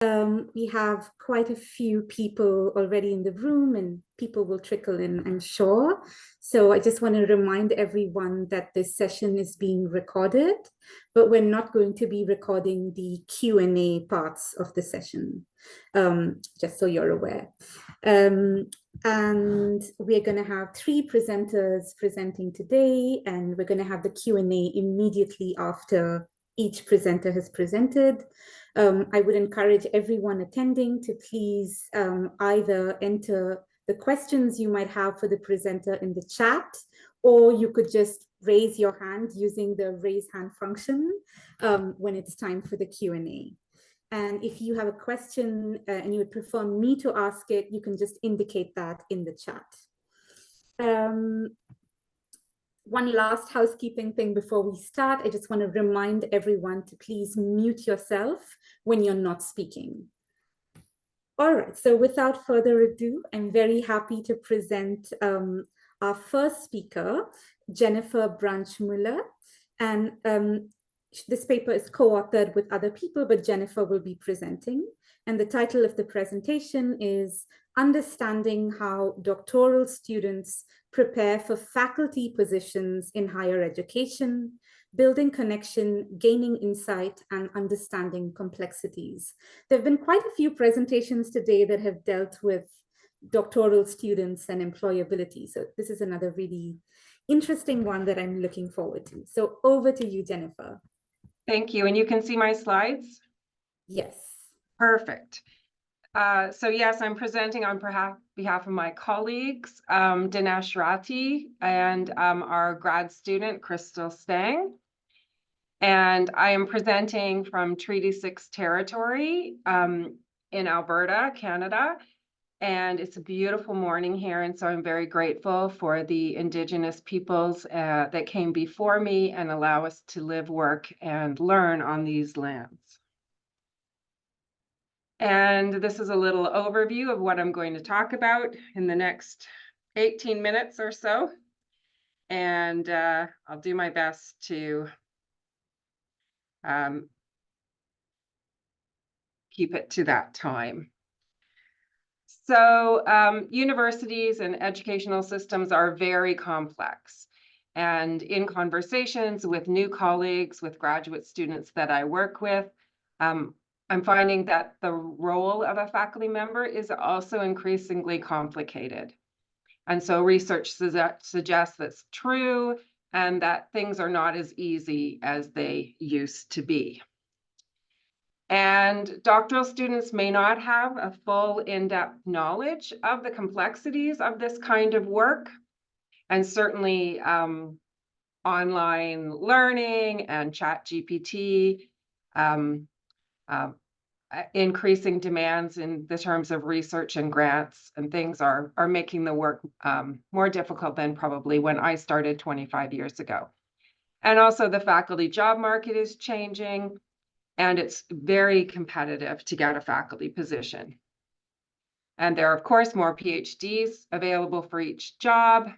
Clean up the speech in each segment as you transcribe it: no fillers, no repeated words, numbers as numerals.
We have quite a few people already in the room and people will trickle in, I'm sure. So I just want to remind everyone that this session is being recorded, but we're not going to be recording the Q&A parts of the session, just so you're aware. And we're going to have 3 presenters presenting today, and we're going to have the Q&A immediately after each presenter has presented. I would encourage everyone attending to please either enter the questions you might have for the presenter in the chat, or you could just raise your hand using the raise hand function when it's time for the Q&A. And if you have a question and you would prefer me to ask it, you can just indicate that in the chat. One last housekeeping thing before we start. I just want to remind everyone to please mute yourself when you're not speaking. All right, so without further ado, I'm very happy to present our first speaker, Jennifer Branch-Müller. And this paper is co-authored with other people, but Jennifer will be presenting. And the title of the presentation is Understanding How Doctoral Students Prepare for Faculty Positions in Higher Education, Building Connection, Gaining Insight, and Understanding Complexities. There have been quite a few presentations today that have dealt with doctoral students and employability. So this is another really interesting one that I'm looking forward to. So over to you, Jennifer. Thank you. And you can see my slides? Yes. Perfect. So yes, I'm presenting on behalf of my colleagues, Dinesh Ratti, and our grad student, Crystal Stang. And I am presenting from Treaty 6 territory in Alberta, Canada. And it's a beautiful morning here. And so I'm very grateful for the Indigenous peoples that came before me and allow us to live, work, and learn on these lands. And this is a little overview of what I'm going to talk about in the next 18 minutes or so. And I'll do my best to keep it to that time. So universities and educational systems are very complex. And in conversations with new colleagues, with graduate students that I work with, I'm finding that the role of a faculty member is also increasingly complicated. And so research suggests that's true and that things are not as easy as they used to be. And doctoral students may not have a full in-depth knowledge of the complexities of this kind of work. And certainly online learning and ChatGPT, increasing demands in the terms of research and grants and things are making the work more difficult than probably when I started 25 years ago. And also the faculty job market is changing, and it's very competitive to get a faculty position. And there are, of course, more PhDs available for each job.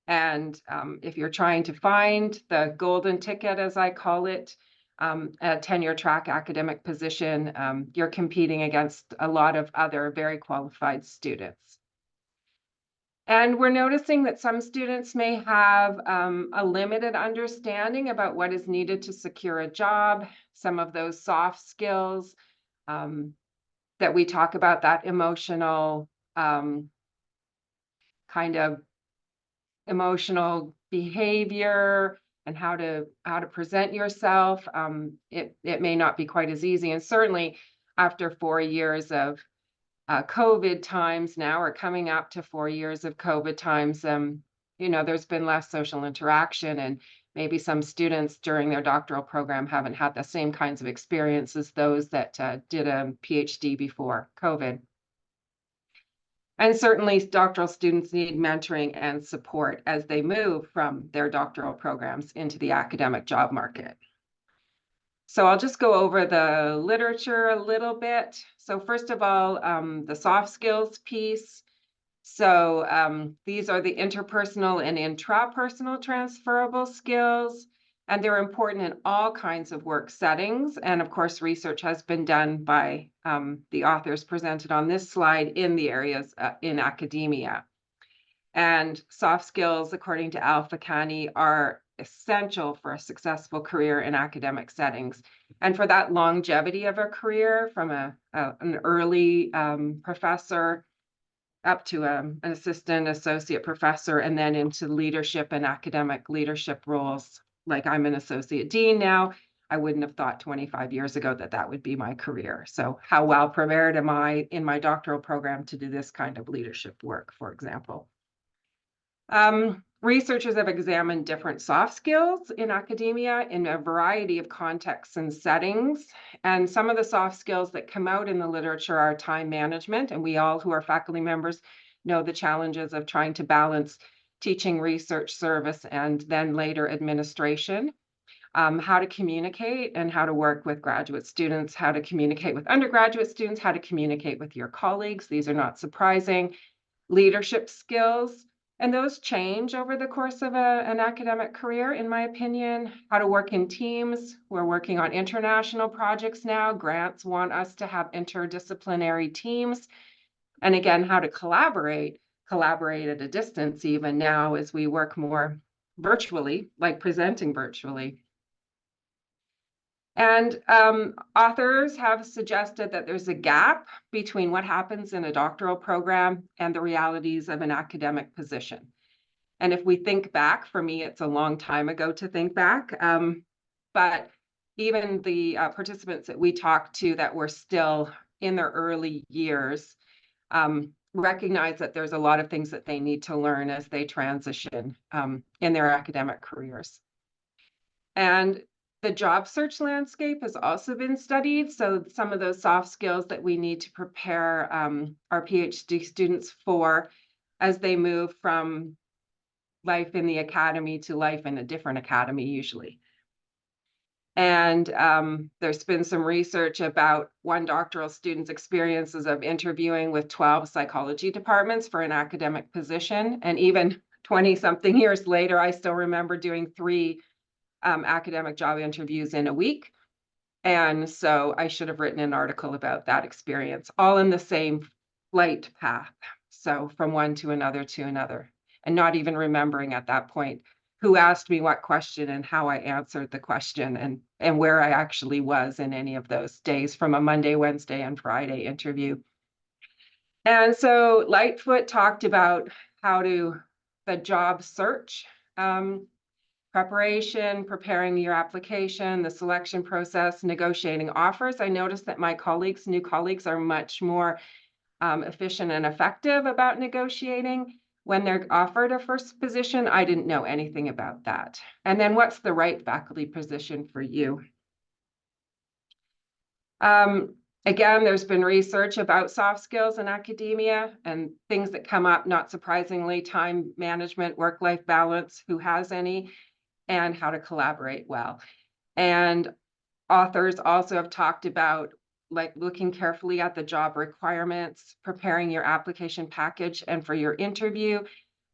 And if you're trying to find the golden ticket, as I call it, a tenure track academic position, you're competing against a lot of other very qualified students. And we're noticing that some students may have a limited understanding about what is needed to secure a job, some of those soft skills that we talk about, that emotional kind of emotional behavior and how to present yourself. It may not be quite as easy. And certainly after 4 years of COVID times now, or coming up to 4 years of COVID times, there's been less social interaction, and maybe some students during their doctoral program haven't had the same kinds of experience as those that did a PhD before COVID. And certainly doctoral students need mentoring and support as they move from their doctoral programs into the academic job market. So I'll just go over the literature a little bit. So first of all, the soft skills piece. So these are the interpersonal and intrapersonal transferable skills. And they're important in all kinds of work settings. And of course, research has been done by the authors presented on this slide in the areas in academia. And soft skills, according to Al Fakani, are essential for a successful career in academic settings. And for that longevity of a career, from an early professor up to an assistant associate professor, and then into leadership and academic leadership roles. Like I'm an associate dean now. I wouldn't have thought 25 years ago that that would be my career. So how well prepared am I in my doctoral program to do this kind of leadership work, for example? Researchers have examined different soft skills in academia in a variety of contexts and settings. And some of the soft skills that come out in the literature are time management. And we all who are faculty members know the challenges of trying to balance teaching, research, service, and then later administration. How to communicate and how to work with graduate students, how to communicate with undergraduate students, how to communicate with your colleagues. These are not surprising. Leadership skills. And those change over the course of an academic career, in my opinion. How to work in teams. We're working on international projects now. Grants want us to have interdisciplinary teams. And again, how to collaborate at a distance even now as we work more virtually, like presenting virtually. And authors have suggested that there's a gap between what happens in a doctoral program and the realities of an academic position. And if we think back, for me, it's a long time ago to think back, but even the participants that we talked to that were still in their early years recognize that there's a lot of things that they need to learn as they transition in their academic careers. And the job search landscape has also been studied. So some of those soft skills that we need to prepare our PhD students for as they move from life in the academy to life in a different academy usually. And there's been some research about one doctoral student's experiences of interviewing with 12 psychology departments for an academic position. And even 20-something years later, I still remember doing 3 academic job interviews in a week. And so I should have written an article about that experience, all in the same flight path. So from one to another, and not even remembering at that point who asked me what question and how I answered the question and where I actually was in any of those days from a Monday, Wednesday, and Friday interview. And so Lightfoot talked about the job search, preparation, preparing your application, the selection process, negotiating offers. I noticed that my new colleagues are much more efficient and effective about negotiating. When they're offered a first position, I didn't know anything about that. And then what's the right faculty position for you? Again, there's been research about soft skills in academia and things that come up, not surprisingly, time management, work-life balance, who has any, and how to collaborate well. And authors also have talked about like looking carefully at the job requirements, preparing your application package and for your interview,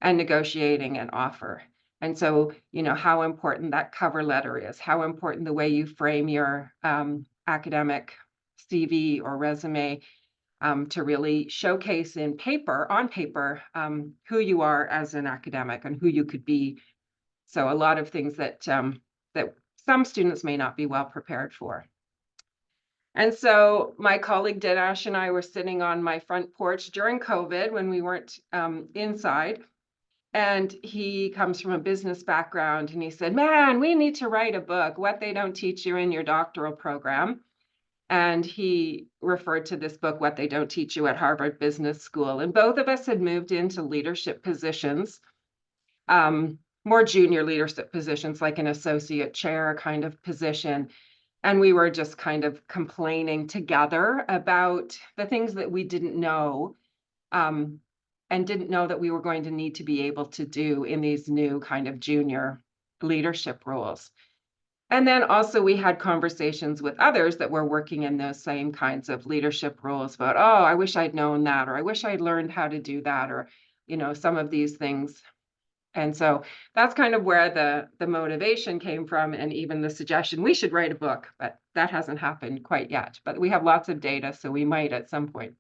and negotiating an offer. And so, how important that cover letter is, how important the way you frame your academic CV or resume to really showcase on paper, who you are as an academic and who you could be. So a lot of things that some students may not be well prepared for. And so my colleague Dinesh and I were sitting on my front porch during COVID when we weren't inside. And he comes from a business background and he said, man, we need to write a book, What They Don't Teach You in Your Doctoral Program. And he referred to this book, What They Don't Teach You at Harvard Business School. And both of us had moved into leadership positions, more junior leadership positions, like an associate chair kind of position. And we were just kind of complaining together about the things that we didn't know and didn't know that we were going to need to be able to do in these new kind of junior leadership roles. And then also we had conversations with others that were working in those same kinds of leadership roles about, oh, I wish I'd known that, or I wish I'd learned how to do that, or, some of these things. And so that's kind of where the motivation came from, and even the suggestion we should write a book, but that hasn't happened quite yet. But we have lots of data, so we might at some point.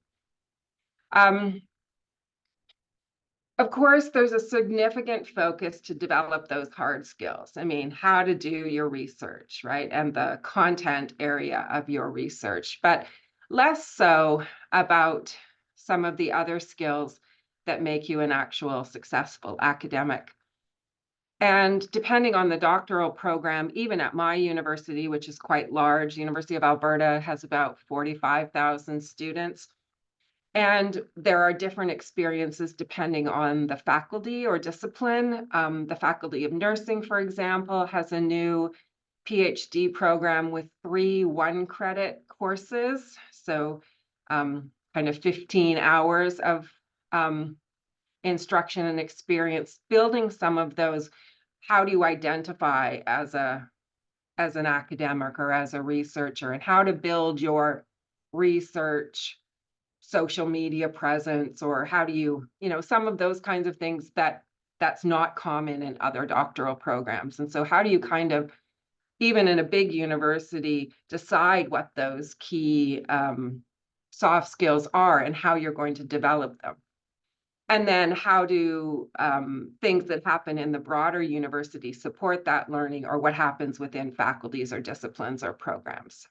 Of course, there's a significant focus to develop those hard skills. I mean, how to do your research, right? And the content area of your research, but less so about some of the other skills that make you an actual successful academic. And depending on the doctoral program, even at my university, which is quite large, the University of Alberta has about 45,000 students. And there are different experiences depending on the faculty or discipline. The Faculty of Nursing, for example, has a new PhD program with 3 one-credit courses. So kind of 15 hours of instruction and experience, building some of those. How do you identify as an academic or as a researcher, and how to build your research social media presence, or how do you, some of those kinds of things that's not common in other doctoral programs. And so how do you kind of, even in a big university, decide what those key soft skills are and how you're going to develop them? And then how do things that happen in the broader university support that learning, or what happens within faculties or disciplines or programs?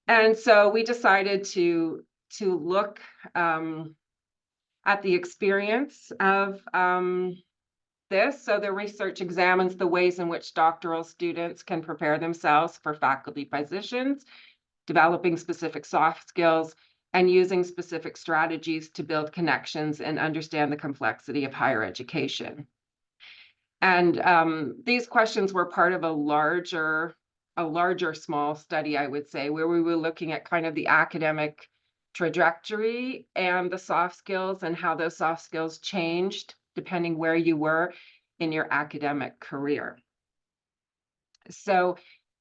And so we decided to look at the experience of this. So the research examines the ways in which doctoral students can prepare themselves for faculty positions, developing specific soft skills, and using specific strategies to build connections and understand the complexity of higher education. And these questions were part of a larger small study, I would say, where we were looking at kind of the academic trajectory and the soft skills, and how those soft skills changed depending where you were in your academic career. So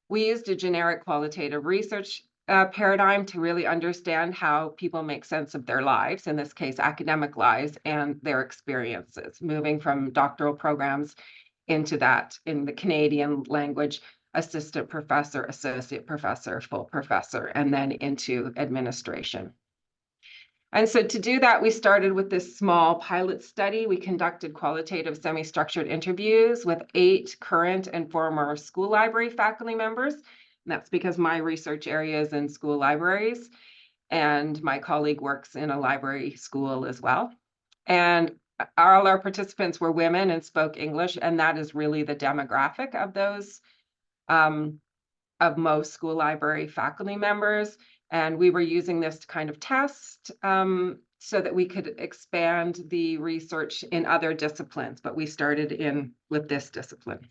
we used a generic qualitative research paradigm to really understand how people make sense of their lives, in this case, academic lives, and their experiences, moving from doctoral programs into that, in the Canadian language, assistant professor, associate professor, full professor, and then into administration. And so to do that, we started with this small pilot study. We conducted qualitative semi-structured interviews with 8 current and former school library faculty members. And that's because my research area is in school libraries, and my colleague works in a library school as well. And all our participants were women and spoke English, and that is really the demographic of those, of most school library faculty members. And we were using this to kind of test so that we could expand the research in other disciplines, but we started with this discipline.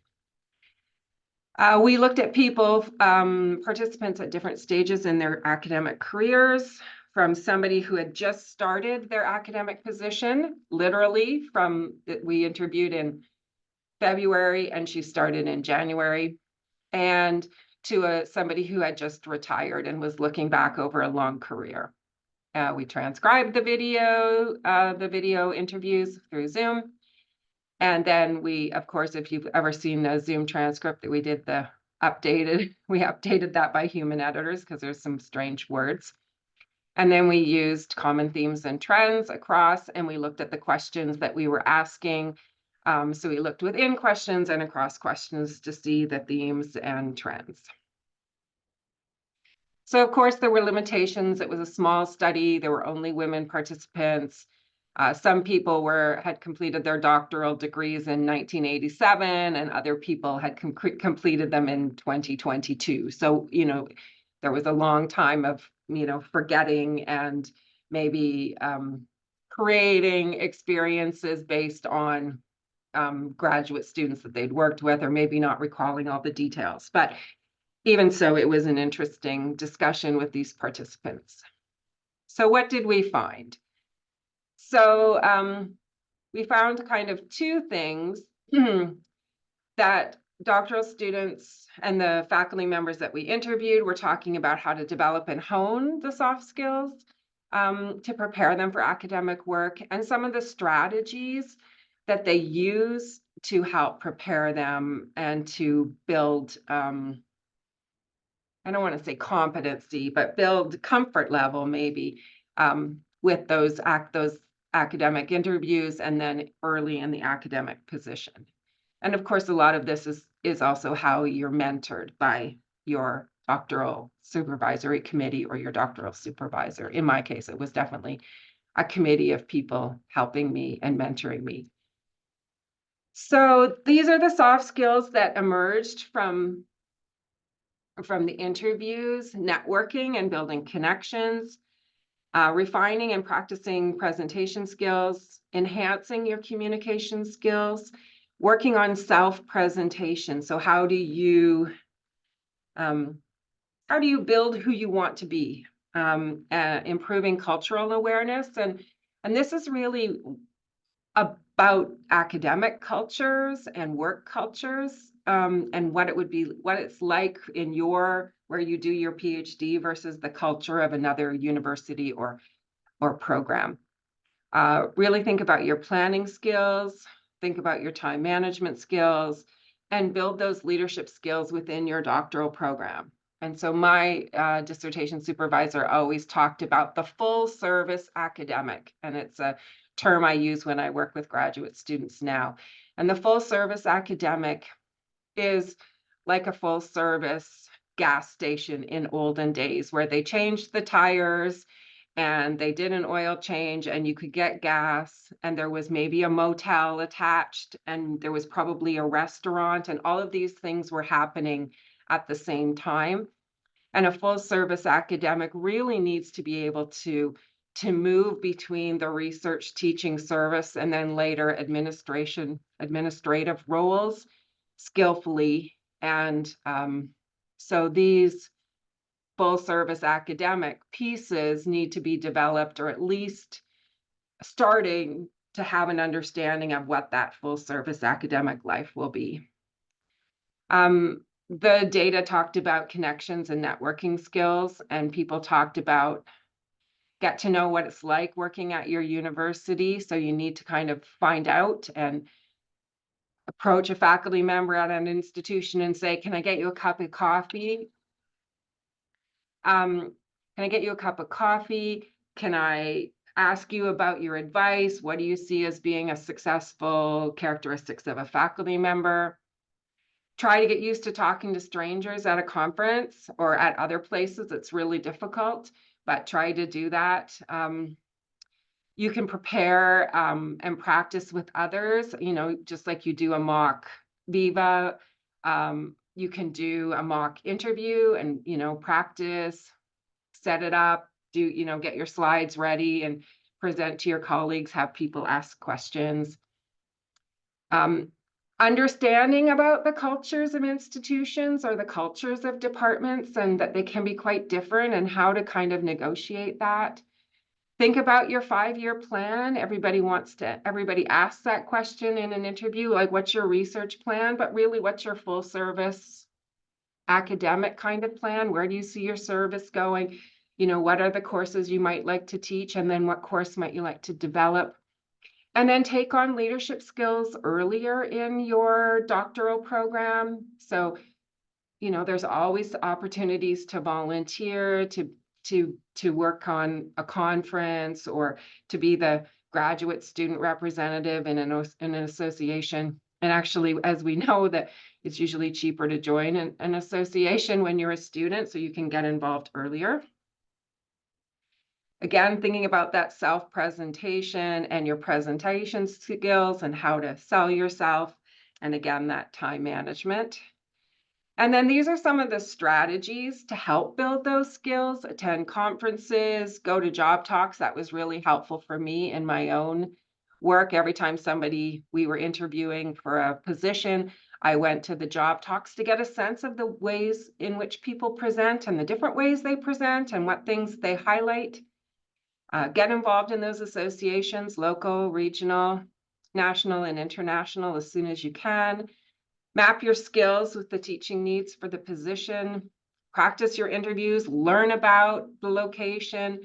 We looked at people, participants at different stages in their academic careers, from somebody who had just started their academic position, literally we interviewed in February and she started in January, and to somebody who had just retired and was looking back over a long career. We transcribed the video interviews through Zoom. And then we, of course, if you've ever seen a Zoom transcript that we did we updated that by human editors because there's some strange words. And then we used common themes and trends across, and we looked at the questions that we were asking. So we looked within questions and across questions to see the themes and trends. So of course there were limitations. It was a small study. There were only women participants. Some people had completed their doctoral degrees in 1987, and other people had completed them in 2022. So, there was a long time of, forgetting and maybe creating experiences based on graduate students that they'd worked with, or maybe not recalling all the details. But even so, it was an interesting discussion with these participants. So what did we find? So we found kind of 2 things that doctoral students and the faculty members that we interviewed were talking about how to develop and hone the soft skills to prepare them for academic work, and some of the strategies that they use to help prepare them and to build, I don't want to say competency, but build comfort level maybe with those academic interviews and then early in the academic position. And of course, a lot of this is also how you're mentored by your doctoral supervisory committee or your doctoral supervisor. In my case, it was definitely a committee of people helping me and mentoring me. So these are the soft skills that emerged from the interviews: networking and building connections, refining and practicing presentation skills, enhancing your communication skills, working on self-presentation. So how do you build who you want to be, improving cultural awareness, and this is really about academic cultures and work cultures, and what it's like in where you do your PhD versus the culture of another university or program. Really think about your planning skills, think about your time management skills, and build those leadership skills within your doctoral program. And so my dissertation supervisor always talked about the full service academic, and it's a term I use when I work with graduate students now. And the full service academic is like a full service gas station in olden days, where they changed the tires and they did an oil change and you could get gas, and there was maybe a motel attached, and there was probably a restaurant, and all of these things were happening at the same time. And a full service academic really needs to be able to move between the research teaching service and then later administrative roles skillfully. And so these full service academic pieces need to be developed, or at least starting to have an understanding of what that full service academic life will be. The data talked about connections and networking skills, and people talked about get to know what it's like working at your university. So you need to kind of find out and approach a faculty member at an institution and say, can I get you a cup of coffee? Can I get you a cup of coffee? Can I ask you about your advice? What do you see as being a successful characteristics of a faculty member? Try to get used to talking to strangers at a conference or at other places. It's really difficult, but try to do that. You can prepare and practice with others, just like you do a mock Viva. You can do a mock interview and, practice, set it up, get your slides ready and present to your colleagues, have people ask questions. Understanding about the cultures of institutions or the cultures of departments, and that they can be quite different, and how to kind of negotiate that. Think about your 5-year plan. Everybody asks that question in an interview, like, what's your research plan? But really, what's your full service academic kind of plan? Where do you see your service going? What are the courses you might like to teach? And then what course might you like to develop? And then take on leadership skills earlier in your doctoral program. So, there's always opportunities to volunteer, to work on a conference, or to be the graduate student representative in an association. And actually, as we know, that it's usually cheaper to join an association when you're a student, so you can get involved earlier. Again, thinking about that self-presentation and your presentation skills and how to sell yourself. And again, that time management. And then these are some of the strategies to help build those skills: attend conferences, go to job talks. That was really helpful for me in my own work. Every time we were interviewing for a position, I went to the job talks to get a sense of the ways in which people present and the different ways they present and what things they highlight. Get involved in those associations, local, regional, national, and international, as soon as you can. Map your skills with the teaching needs for the position. Practice your interviews, learn about the location,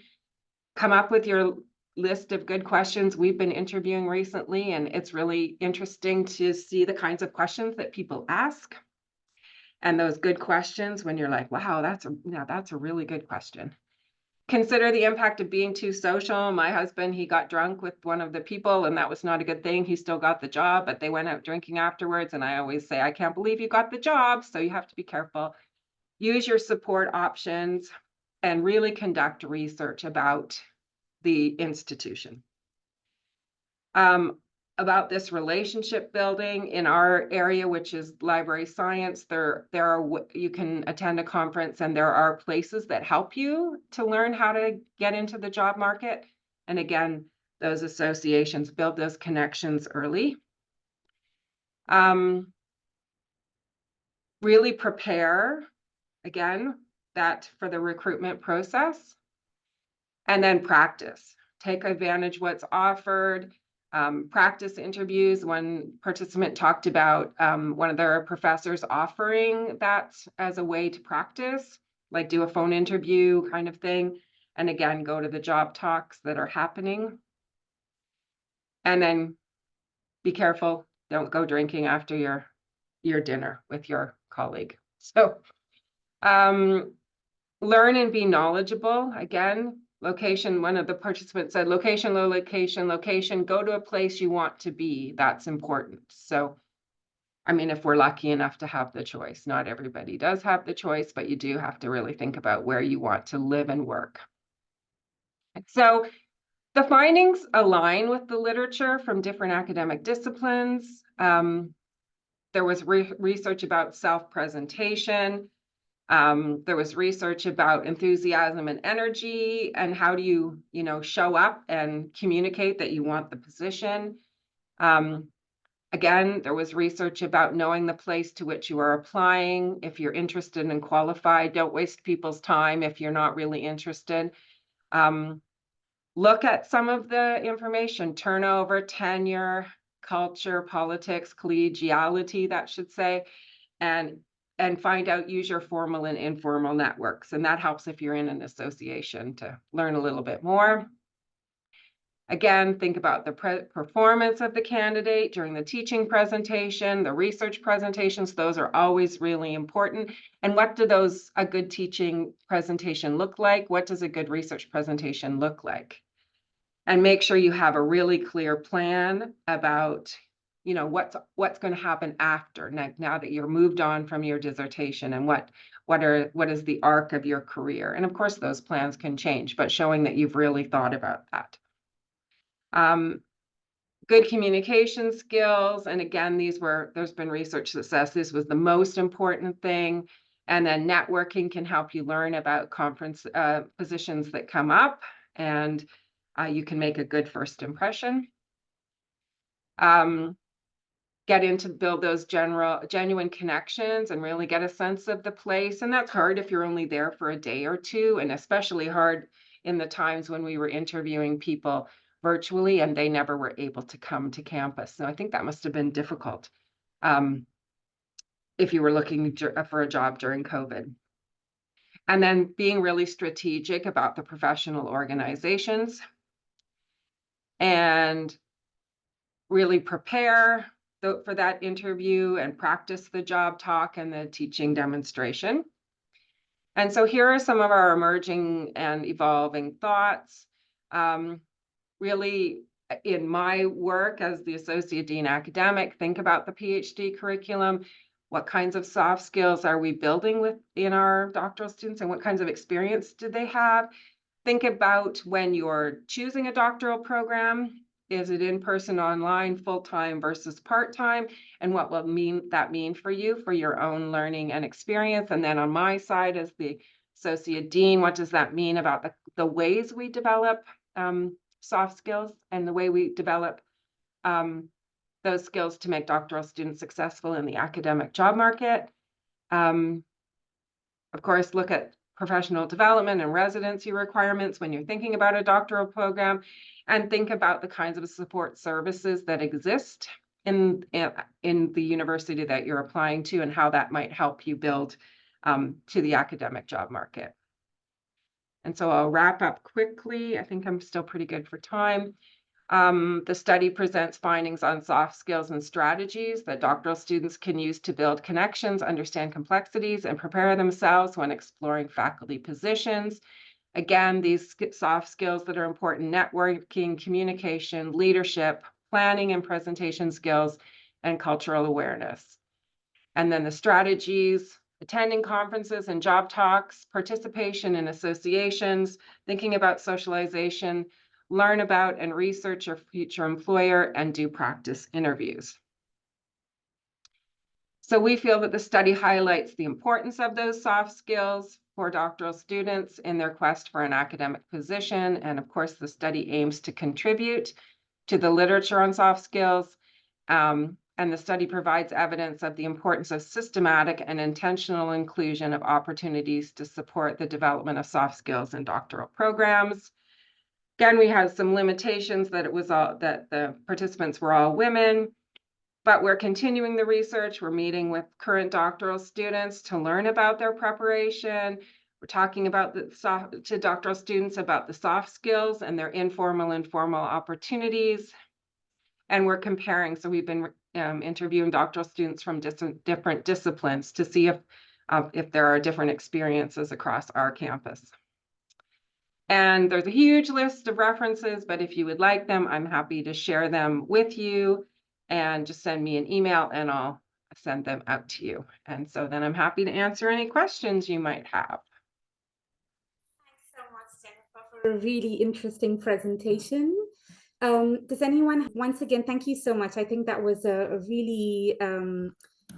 come up with your list of good questions we've been interviewing recently, and it's really interesting to see the kinds of questions that people ask. And those good questions, when you're like, wow, that's a really good question. Consider the impact of being too social. My husband, he got drunk with one of the people, and that was not a good thing. He still got the job, but they went out drinking afterwards. And I always say, I can't believe you got the job. So you have to be careful. Use your support options and really conduct research about the institution. About this relationship building in our area, which is library science, you can attend a conference and there are places that help you to learn how to get into the job market. And again, those associations, build those connections early. Really prepare, again, that for the recruitment process. And then practice. Take advantage of what's offered. Practice interviews. One participant talked about one of their professors offering that as a way to practice, like do a phone interview kind of thing. And again, go to the job talks that are happening. And then be careful, don't go drinking after your dinner with your colleague. So learn and be knowledgeable. Again, location, one of the participants said, location, low location, location, go to a place you want to be. That's important. So, I mean, if we're lucky enough to have the choice, not everybody does have the choice, but you do have to really think about where you want to live and work. So the findings align with the literature from different academic disciplines. There was research about self-presentation. There was research about enthusiasm and energy and how do you show up and communicate that you want the position. Again, there was research about knowing the place to which you are applying. If you're interested and qualified, don't waste people's time if you're not really interested. Look at some of the information: turnover, tenure, culture, politics, collegiality, that should say, and find out, use your formal and informal networks. And that helps if you're in an association to learn a little bit more. Again, think about the performance of the candidate during the teaching presentation, the research presentations. Those are always really important. And what do a good teaching presentation look like? What does a good research presentation look like? And make sure you have a really clear plan about what's going to happen after, now that you're moved on from your dissertation, and what is the arc of your career. And of course, those plans can change, but showing that you've really thought about that. Good communication skills. And again, there's been research that says this was the most important thing. And then networking can help you learn about conference positions that come up, and you can make a good first impression. Get in to build those genuine connections and really get a sense of the place. And that's hard if you're only there for a day or two, and especially hard in the times when we were interviewing people virtually and they never were able to come to campus. So I think that must have been difficult if you were looking for a job during COVID. And then being really strategic about the professional organizations and really prepare for that interview and practice the job talk and the teaching demonstration. And so here are some of our emerging and evolving thoughts. Really, in my work as the Associate Dean Academic, think about the PhD curriculum. What kinds of soft skills are we building in our doctoral students, and what kinds of experience do they have? Think about when you're choosing a doctoral program. Is it in person, online, full-time versus part-time? And what will that mean for you, for your own learning and experience? And then on my side as the Associate Dean, what does that mean about the ways we develop soft skills and the way we develop those skills to make doctoral students successful in the academic job market? Of course, look at professional development and residency requirements when you're thinking about a doctoral program, and think about the kinds of support services that exist in the university that you're applying to, and how that might help you build to the academic job market. And so I'll wrap up quickly. I think I'm still pretty good for time. The study presents findings on soft skills and strategies that doctoral students can use to build connections, understand complexities, and prepare themselves when exploring faculty positions. Again, these soft skills that are important: networking, communication, leadership, planning and presentation skills, and cultural awareness. And then the strategies: attending conferences and job talks, participation in associations, thinking about socialization, learn about and research your future employer, and do practice interviews. So we feel that the study highlights the importance of those soft skills for doctoral students in their quest for an academic position. And of course, the study aims to contribute to the literature on soft skills. And the study provides evidence of the importance of systematic and intentional inclusion of opportunities to support the development of soft skills in doctoral programs. Again, we had some limitations that the participants were all women. But we're continuing the research. We're meeting with current doctoral students to learn about their preparation. We're talking about to doctoral students about the soft skills and their informal and formal opportunities. And we're comparing. So we've been interviewing doctoral students from different disciplines to see if there are different experiences across our campus. And there's a huge list of references, but if you would like them, I'm happy to share them with you. And just send me an email and I'll send them out to you. And so then I'm happy to answer any questions you might have. Thanks so much, Jennifer, for a really interesting presentation. Does anyone, once again, thank you so much. I think that was a really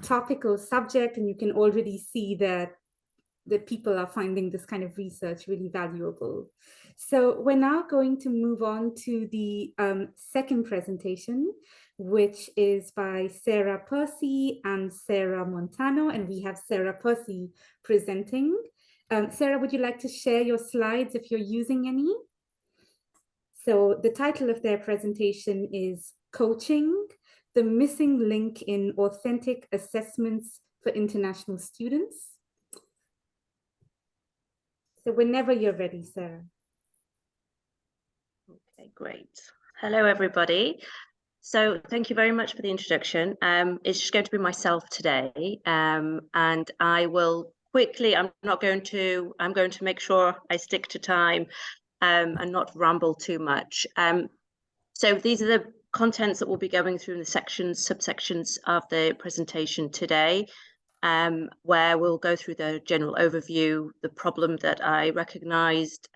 topical subject, and you can already see that people are finding this kind of research really valuable. So we're now going to move on to the second presentation, which is by Sarah Percy and Sarah Montano, and we have Sarah Percy presenting. Sarah, would you like to share your slides if you're using any? So the title of their presentation is Coaching, the Missing Link in Authentic Assessments for International Students. So whenever you're ready, Sarah. Okay, great. Hello, everybody. So thank you very much for the introduction. It's just going to be myself today, and I will quickly, I'm going to make sure I stick to time and not ramble too much. So these are the contents that we'll be going through in the subsections of the presentation today, where we'll go through the general overview, the problem that I recognized,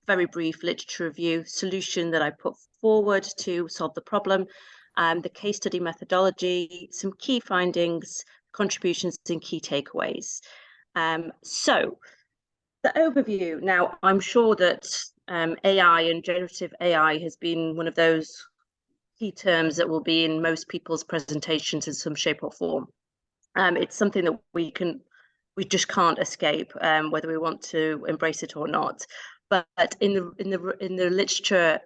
very brief literature review, solution that I put forward to solve the problem, the case study methodology, some key findings, contributions, and key takeaways. So the overview. Now, I'm sure that AI and generative AI has been one of those key terms that will be in most people's presentations in some shape or form. It's something that we just can't escape, whether we want to embrace it or not. But in the literature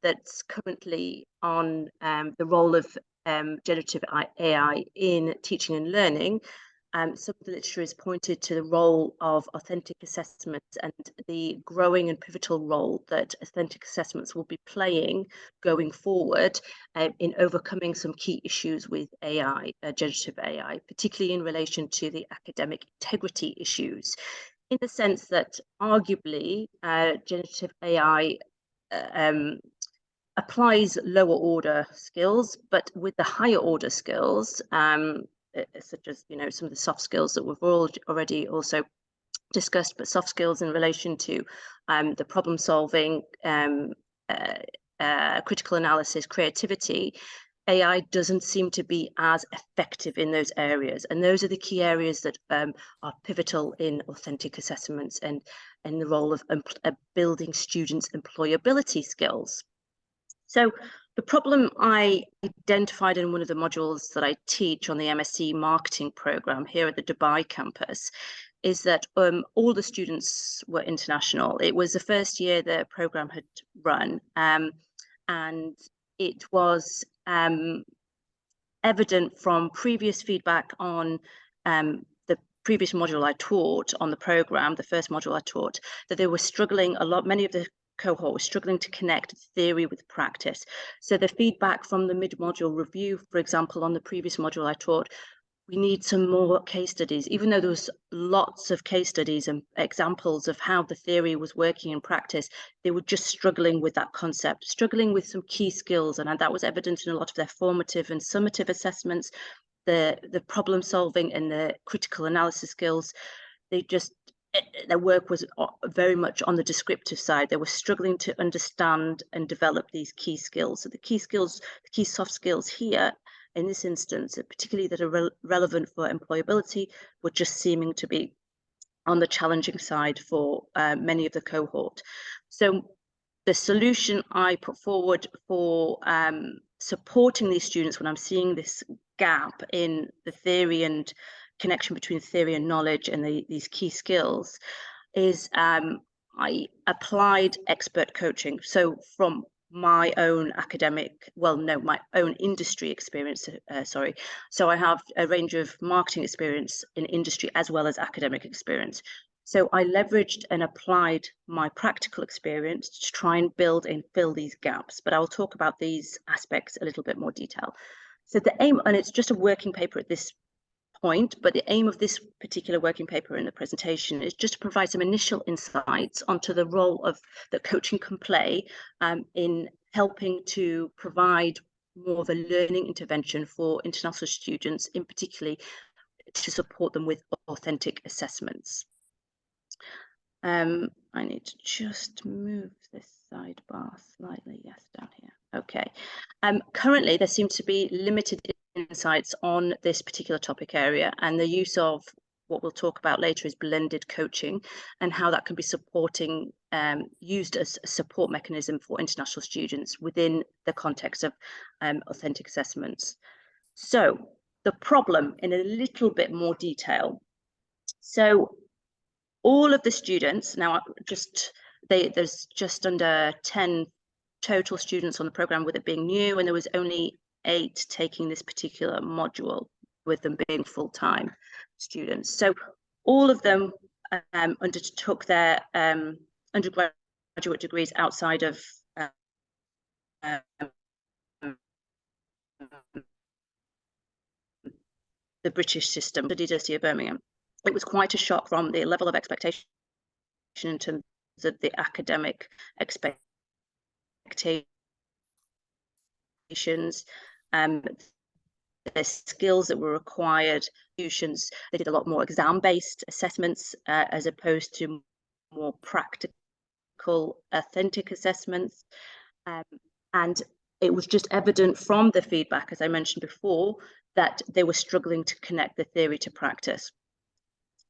that's currently on the role of generative AI in teaching and learning, some of the literature is pointed to the role of authentic assessments and the growing and pivotal role that authentic assessments will be playing going forward in overcoming some key issues with AI, generative AI, particularly in relation to the academic integrity issues, in the sense that arguably generative AI applies lower order skills, but with the higher order skills, such as, you know, some of the soft skills that we've already also discussed, but soft skills in relation to the problem solving, critical analysis, creativity, AI doesn't seem to be as effective in those areas. And those are the key areas that are pivotal in authentic assessments and the role of building students' employability skills. So the problem I identified in one of the modules that I teach on the MSc marketing program here at the Dubai campus is that all the students were international. It was the first year the program had run, and it was evident from previous feedback on the previous module I taught on the program, the first module I taught, that they were struggling a lot. Many of the cohort was struggling to connect theory with practice. So the feedback from the mid-module review, for example, on the previous module I taught, we need some more case studies, even though there was lots of case studies and examples of how the theory was working in practice. They were just struggling with that concept, struggling with some key skills, and that was evident in a lot of their formative and summative assessments, the problem solving and the critical analysis skills. Their work was very much on the descriptive side. They were struggling to understand and develop these key skills. So the key skills, the key soft skills here in this instance, particularly that are relevant for employability, were just seeming to be on the challenging side for many of the cohort. So the solution I put forward for supporting these students when I'm seeing this gap in the theory and connection between theory and knowledge and these key skills is I applied expert coaching. So from my own my own industry experience, So I have a range of marketing experience in industry as well as academic experience. So I leveraged and applied my practical experience to try and build and fill these gaps, but I will talk about these aspects a little bit more detail. So the aim, and it's just a working paper at this point, but the aim of this particular working paper in the presentation is just to provide some initial insights onto the role that coaching can play in helping to provide more of a learning intervention for international students, in particularly to support them with authentic assessments. I need to just move this sidebar slightly. Yes, down here. Okay. Currently, there seems to be limited insights on this particular topic area, and the use of what we'll talk about later is blended coaching and how that can be used as a support mechanism for international students within the context of authentic assessments. So the problem in a little bit more detail. So all of the students now, there's just under 10 total students on the program with it being new, and there was only 8 taking this particular module, with them being full-time students. So all of them undertook their undergraduate degrees outside of the British system, the University of Birmingham. It was quite a shock from the level of expectation in terms of the academic expectations, the skills that were required. Institutions, they did a lot more exam-based assessments as opposed to more practical, authentic assessments. And it was just evident from the feedback, as I mentioned before, that they were struggling to connect the theory to practice.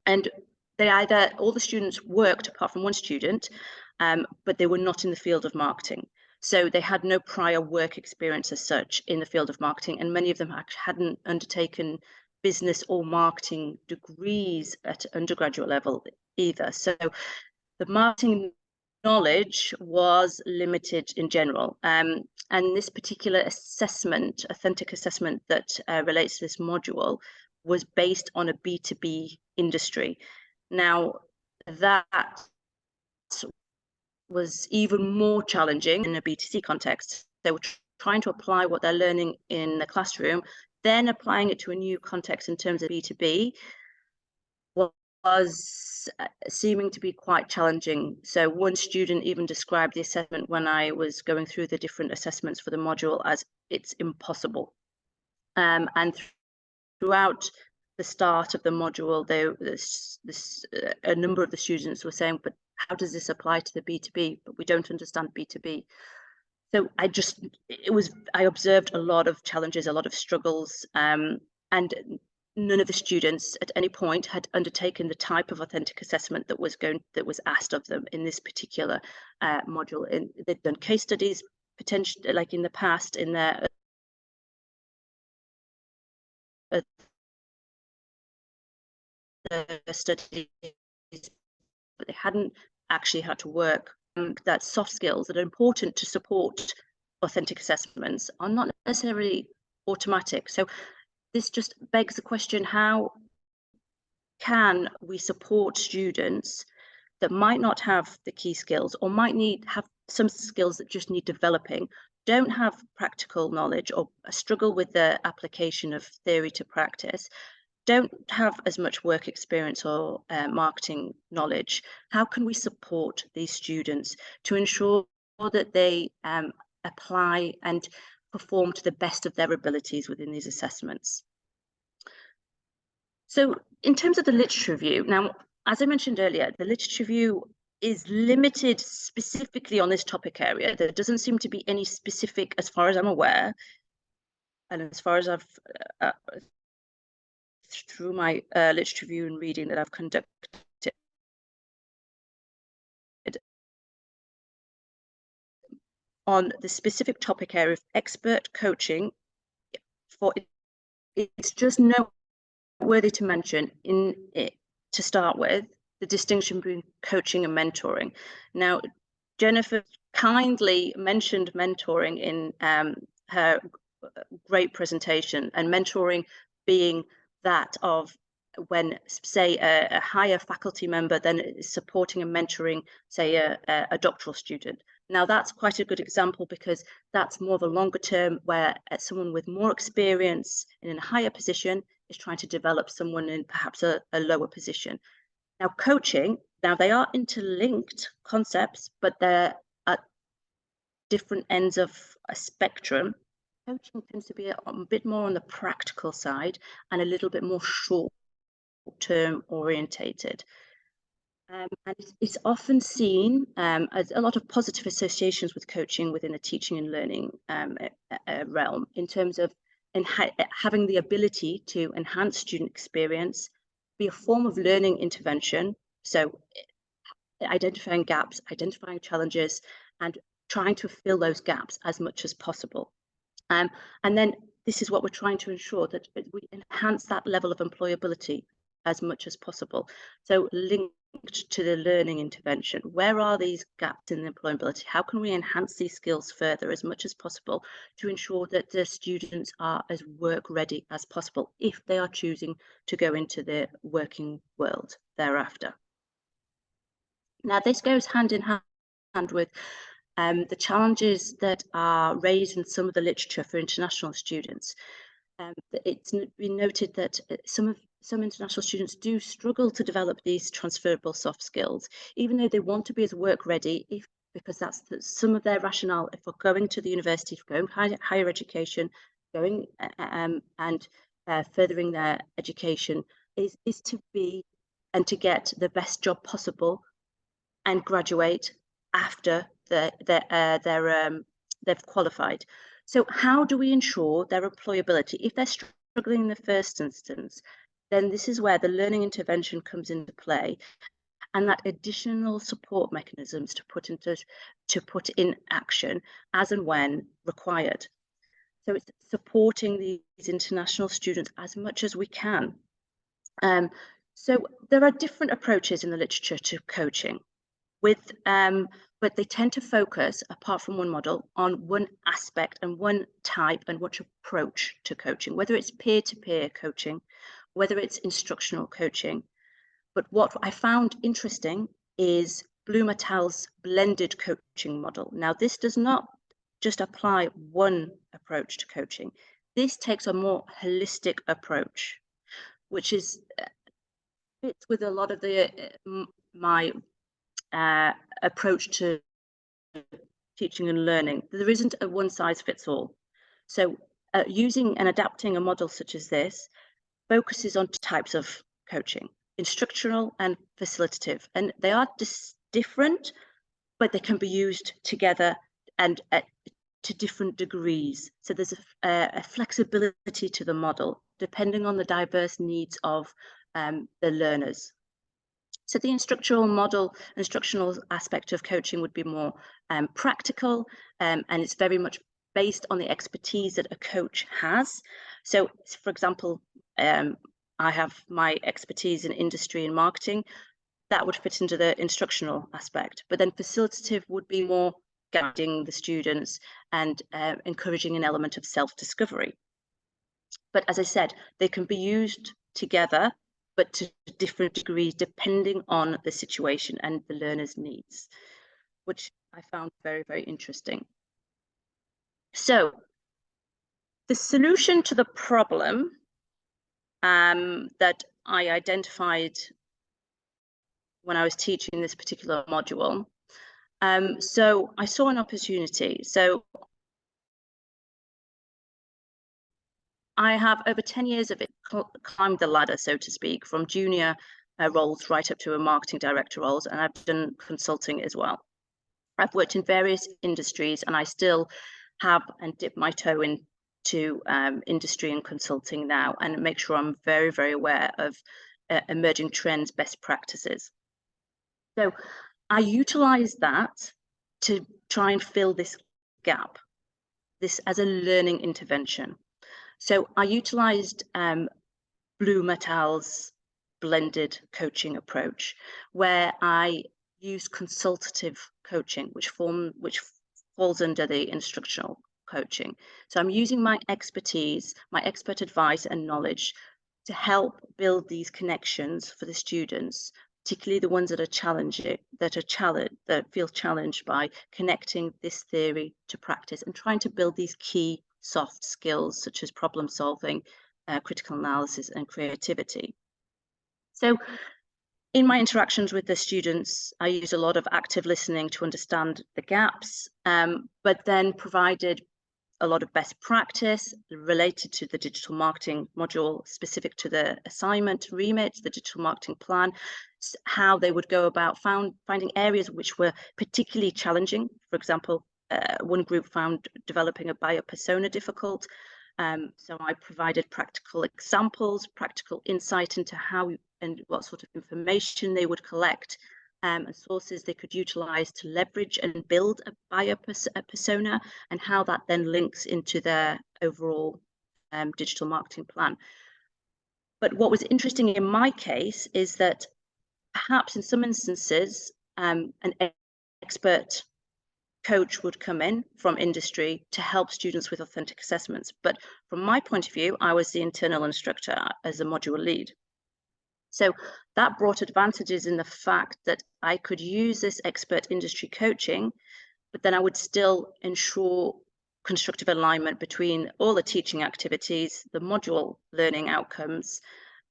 And all the students worked apart from one student, but they were not in the field of marketing. So they had no prior work experience as such in the field of marketing, and many of them hadn't undertaken business or marketing degrees at undergraduate level either. So the marketing knowledge was limited in general. And this particular assessment, authentic assessment that relates to this module, was based on a B2B industry. Now, that was even more challenging in a B2C context. They were trying to apply what they're learning in the classroom, then applying it to a new context in terms of B2B was seeming to be quite challenging. So one student even described the assessment when I was going through the different assessments for the module as it's impossible. And throughout the start of the module, a number of the students were saying, but how does this apply to the B2B? But we don't understand B2B. So I observed a lot of challenges, a lot of struggles, and none of the students at any point had undertaken the type of authentic assessment that was asked of them in this particular module. And they'd done case studies, potentially like in the past in their studies, but they hadn't actually had to work. That soft skills that are important to support authentic assessments are not necessarily automatic. So this just begs the question, how can we support students that might not have the key skills or might have some skills that just need developing, don't have practical knowledge or struggle with the application of theory to practice, don't have as much work experience or marketing knowledge? How can we support these students to ensure that they apply and perform to the best of their abilities within these assessments? So in terms of the literature review, now, as I mentioned earlier, the literature review is limited specifically on this topic area. There doesn't seem to be any specific, as far as I'm aware, and as far as I've through my literature review and reading that I've conducted on the specific topic area of expert coaching. For it's just noteworthy to mention in it to start with the distinction between coaching and mentoring. Now, Jennifer kindly mentioned mentoring in her great presentation, and mentoring being that of when, say, a higher faculty member then is supporting and mentoring, say, a doctoral student. Now, that's quite a good example because that's more of a longer term where someone with more experience in a higher position is trying to develop someone in perhaps a lower position. Now, coaching, now they are interlinked concepts, but they're at different ends of a spectrum. Coaching tends to be a bit more on the practical side and a little bit more short-term orientated. And it's often seen as a lot of positive associations with coaching within the teaching and learning realm in terms of having the ability to enhance student experience, be a form of learning intervention. So identifying gaps, identifying challenges, and trying to fill those gaps as much as possible. And then this is what we're trying to ensure, that we enhance that level of employability as much as possible. So linked to the learning intervention, where are these gaps in the employability? How can we enhance these skills further as much as possible to ensure that the students are as work ready as possible if they are choosing to go into the working world thereafter? Now, this goes hand in hand with the challenges that are raised in some of the literature for international students. It's been noted that some international students do struggle to develop these transferable soft skills, even though they want to be as work ready, because that's some of their rationale for going to the university, for going higher education, going and furthering their education is to be and to get the best job possible and graduate after they've qualified. So how do we ensure their employability? If they're struggling in the first instance, then this is where the learning intervention comes into play, and that additional support mechanisms to put in action as and when required. So it's supporting these international students as much as we can. So there are different approaches in the literature to coaching, but they tend to focus, apart from one model, on one aspect and one type and one approach to coaching, whether it's peer-to-peer coaching, whether it's instructional coaching. But what I found interesting is Bloom et al.'s blended coaching model. Now, this does not just apply one approach to coaching. This takes a more holistic approach, which is fits with a lot of my approach to teaching and learning. There isn't a one size fits all. So using and adapting a model such as this focuses on types of coaching, instructional and facilitative, and they are different, but they can be used together and to different degrees. So there's a flexibility to the model depending on the diverse needs of the learners. So the instructional aspect of coaching would be more practical, and it's very much based on the expertise that a coach has. So, for example, I have my expertise in industry and marketing. That would fit into the instructional aspect. But then facilitative would be more guiding the students and encouraging an element of self-discovery. But as I said, they can be used together but to different degrees depending on the situation and the learner's needs, which I found very, very interesting. So the solution to the problem that I identified when I was teaching this particular module, so I saw an opportunity. So I have over 10 years of it climbed the ladder, so to speak, from junior roles right up to a marketing director roles, and I've done consulting as well. I've worked in various industries, and I still have and dip my toe into industry and consulting now, and make sure I'm very, very aware of emerging trends, best practices. So I utilize that to try and fill this gap, this as a learning intervention. So I utilized Blue Metal's blended coaching approach, where I use consultative coaching, which falls under the instructional coaching. So I'm using my expertise, my expert advice and knowledge to help build these connections for the students, particularly the ones that are challenging, that feel challenged by connecting this theory to practice and trying to build these key soft skills such as problem solving, critical analysis and creativity. So in my interactions with the students, I use a lot of active listening to understand the gaps, but then provided a lot of best practice related to the digital marketing module, specific to the assignment remit, the digital marketing plan, how they would go about finding areas which were particularly challenging. For example, one group found developing a buyer persona difficult. So I provided practical examples, practical insight into how and what sort of information they would collect, and sources they could utilize to leverage and build a buyer persona, and how that then links into their overall digital marketing plan. But what was interesting in my case is that perhaps in some instances, an expert coach would come in from industry to help students with authentic assessments. But from my point of view, I was the internal instructor as a module lead. So that brought advantages in the fact that I could use this expert industry coaching, but then I would still ensure constructive alignment between all the teaching activities, the module learning outcomes,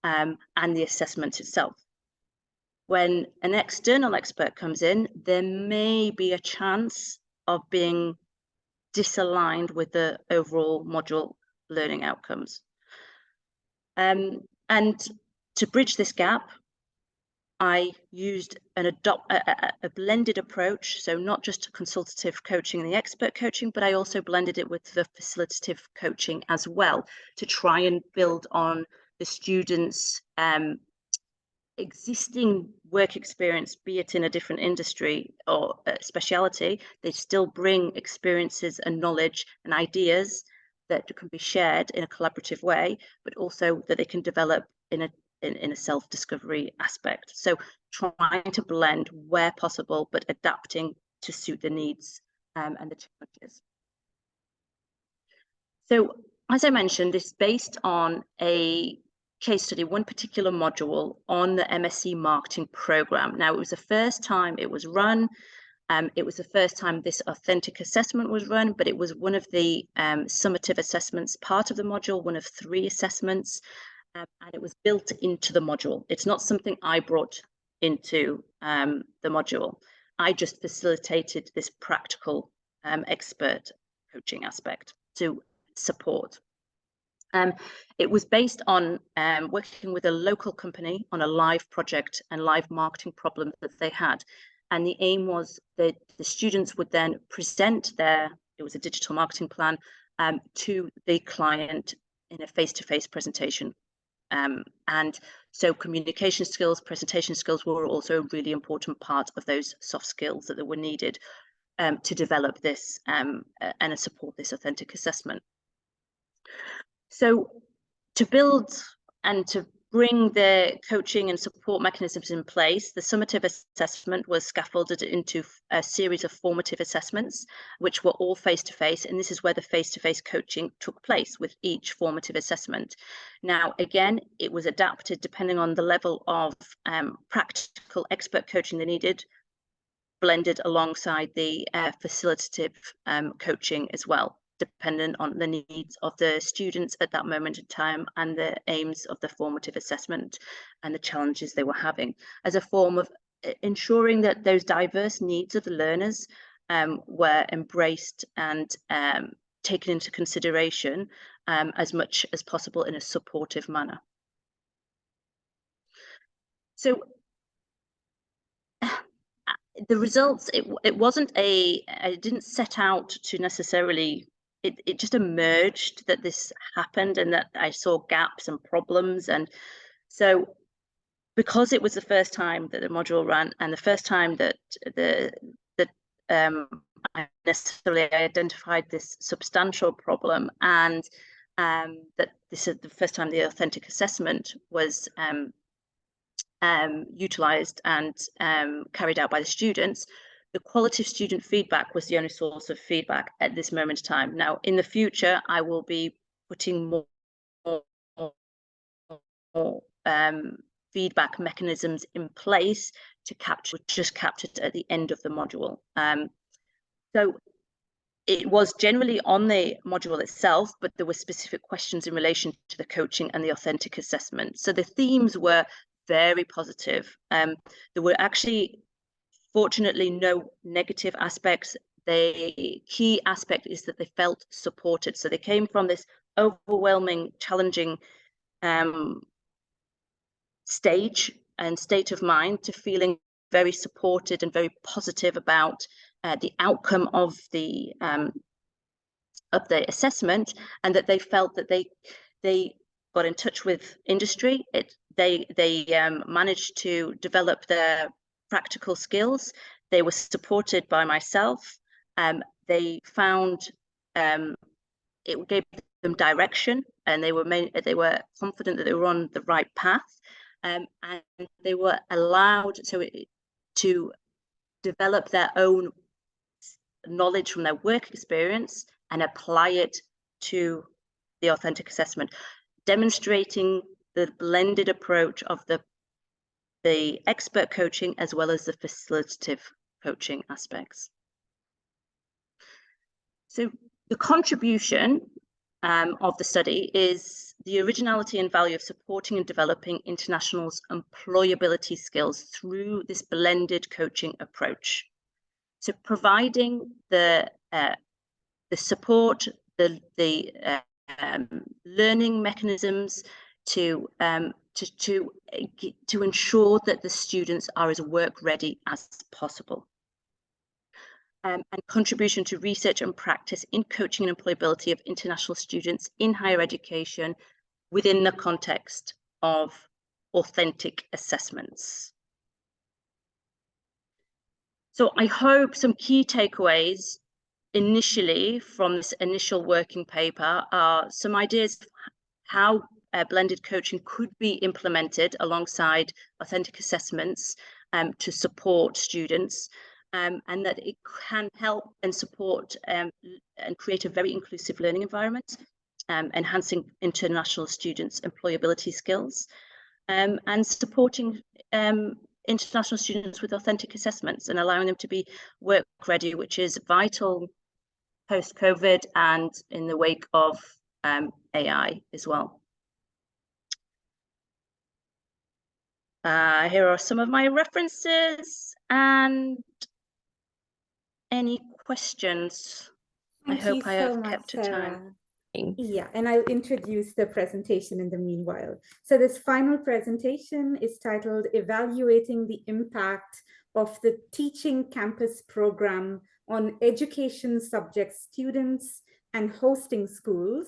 and the assessment itself. When an external expert comes in, there may be a chance of being disaligned with the overall module learning outcomes. And to bridge this gap, I used a blended approach, so not just consultative coaching and the expert coaching, but I also blended it with the facilitative coaching as well, to try and build on the students' existing work experience, be it in a different industry or speciality. They still bring experiences and knowledge and ideas that can be shared in a collaborative way, but also that they can develop in a self-discovery aspect. So trying to blend where possible, but adapting to suit the needs and the challenges. So as I mentioned, this is based on a case study, one particular module on the MSc marketing program. Now, it was the first time it was run. It was the first time this authentic assessment was run, but it was one of the summative assessments, part of the module, one of 3 assessments, and it was built into the module. It's not something I brought into the module. I just facilitated this practical expert coaching aspect to support. It was based on working with a local company on a live project and live marketing problem that they had. And the aim was that the students would then present it was a digital marketing plan, to the client in a face-to-face presentation. And so communication skills, presentation skills were also a really important part of those soft skills that were needed to develop this and support this authentic assessment. So to build and to bring the coaching and support mechanisms in place, the summative assessment was scaffolded into a series of formative assessments, which were all face-to-face, and this is where the face-to-face coaching took place with each formative assessment. Now, again, it was adapted depending on the level of practical expert coaching they needed, blended alongside the facilitative coaching as well, dependent on the needs of the students at that moment in time and the aims of the formative assessment and the challenges they were having, as a form of ensuring that those diverse needs of the learners were embraced and taken into consideration as much as possible in a supportive manner. So the results, it wasn't I didn't set out to necessarily, it just emerged that this happened and that I saw gaps and problems. And so because it was the first time that the module ran and the first time that I necessarily identified this substantial problem, and that this is the first time the authentic assessment was utilised and carried out by the students, the quality of student feedback was the only source of feedback at this moment in time. Now, in the future, I will be putting more feedback mechanisms in place to capture, just captured at the end of the module. So it was generally on the module itself, but there were specific questions in relation to the coaching and the authentic assessment. So the themes were very positive. There were actually, fortunately, no negative aspects. The key aspect is that they felt supported. So they came from this overwhelming, challenging stage and state of mind to feeling very supported and very positive about the outcome of the assessment, and that they felt that they got in touch with industry. They managed to develop their practical skills. They were supported by myself. They found it gave them direction, and they were confident that they were on the right path, and they were allowed to develop their own knowledge from their work experience and apply it to the authentic assessment, demonstrating the blended approach of the expert coaching as well as the facilitative coaching aspects. So the contribution of the study is the originality and value of supporting and developing internationals' employability skills through this blended coaching approach. So providing the support, the learning mechanisms to ensure that the students are as work ready as possible. And contribution to research and practice in coaching and employability of international students in higher education within the context of authentic assessments. So I hope some key takeaways initially from this initial working paper are some ideas of how blended coaching could be implemented alongside authentic assessments to support students, and that it can help and support and create a very inclusive learning environment, enhancing international students' employability skills, and supporting international students with authentic assessments and allowing them to be work ready, which is vital post-COVID and in the wake of AI as well. Here are some of my references, and any questions? I hope I have kept to time. Yeah, and I'll introduce the presentation in the meanwhile. So this final presentation is titled Evaluating the Impact of the Teaching Campus Program on Education Subject Students and Hosting Schools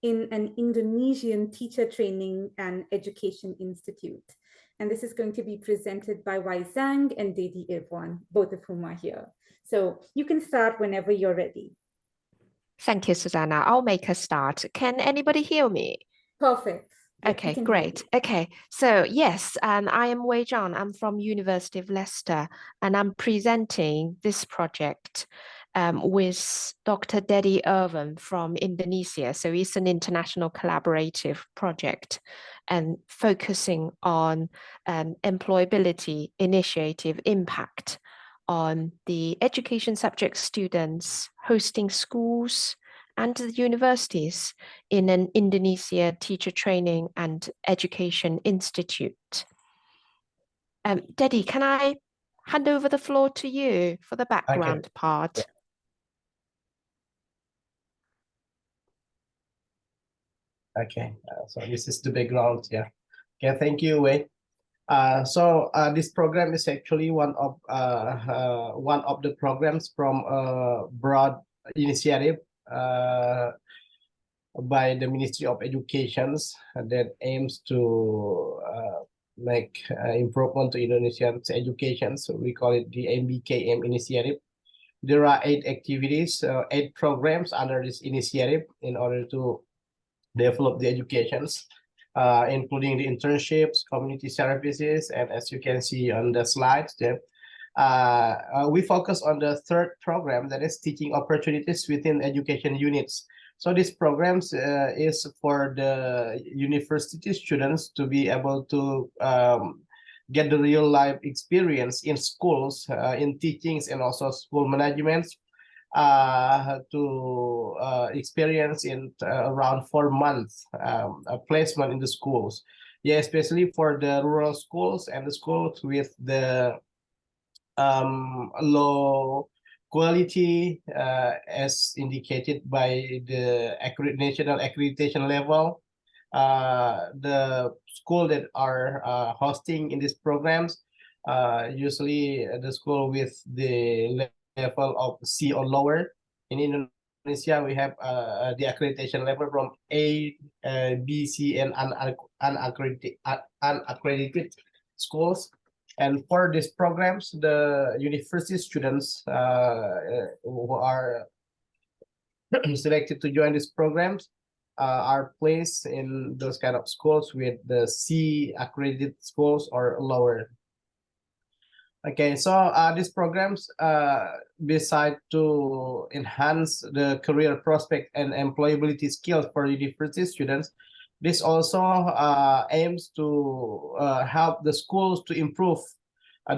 in an Indonesian Teacher Training and Education Institute. And this is going to be presented by Wai Zhang and Dedi Irwan, both of whom are here. So you can start whenever you're ready. Thank you, Susanna. I'll make a start. Can anybody hear me? Perfect. Yeah, we Okay, can hear great. you. Okay, so yes, I am Wei Zhang. I'm from University of Leicester, and I'm presenting this project with Dr. Dedi Irvan from Indonesia. So it's an international collaborative project and focusing on employability initiative impact on the education subject students hosting schools and the universities in an Indonesia Teacher Training and Education Institute. Dedi, can I hand over the floor to you for the background part? Okay, so this is the background, yeah. Okay, thank you, Wei. This program is actually one of the programs from a broad initiative by the Ministry of Education that aims to make improvement to Indonesian education. So we call it the MBKM initiative. There are 8 activities, 8 programs under this initiative in order to develop the educations, including the internships, community services, and as you can see on the slides there, we focus on the 3rd program, that is teaching opportunities within education units. So this programs is for the university students to be able to get the real life experience in schools, in teachings and also school management, to experience in around 4 months a placement in the schools. Yeah, especially for the rural schools and the schools with the low quality, as indicated by the national accreditation level. The school that are hosting in these programs, usually the school with the level of C or lower. In Indonesia, we have the accreditation level from A, B, C, and unaccredited schools. And for these programs, the university students who are selected to join these programs are placed in those kind of schools with the C accredited schools or lower. Okay, so these programs, beside to enhance the career prospect and employability skills for university students, this also aims to help the schools to improve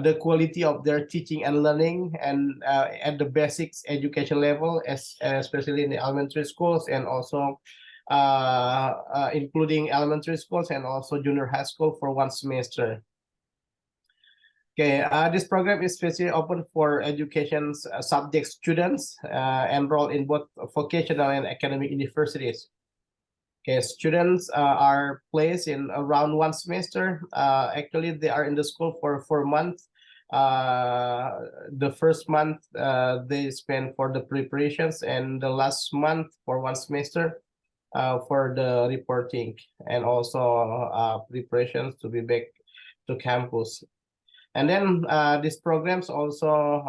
the quality of their teaching and learning, and at the basics education level, especially in the elementary schools, and also including elementary schools and also junior high school for 1 semester. Okay, this program is especially open for education subject students enrolled in both vocational and academic universities. Okay, students are placed in around 1 semester. Actually, they are in the school for 4 months. The first month they spend for the preparations, and the last month for 1 semester for the reporting and also preparations to be back to campus. And then these programs also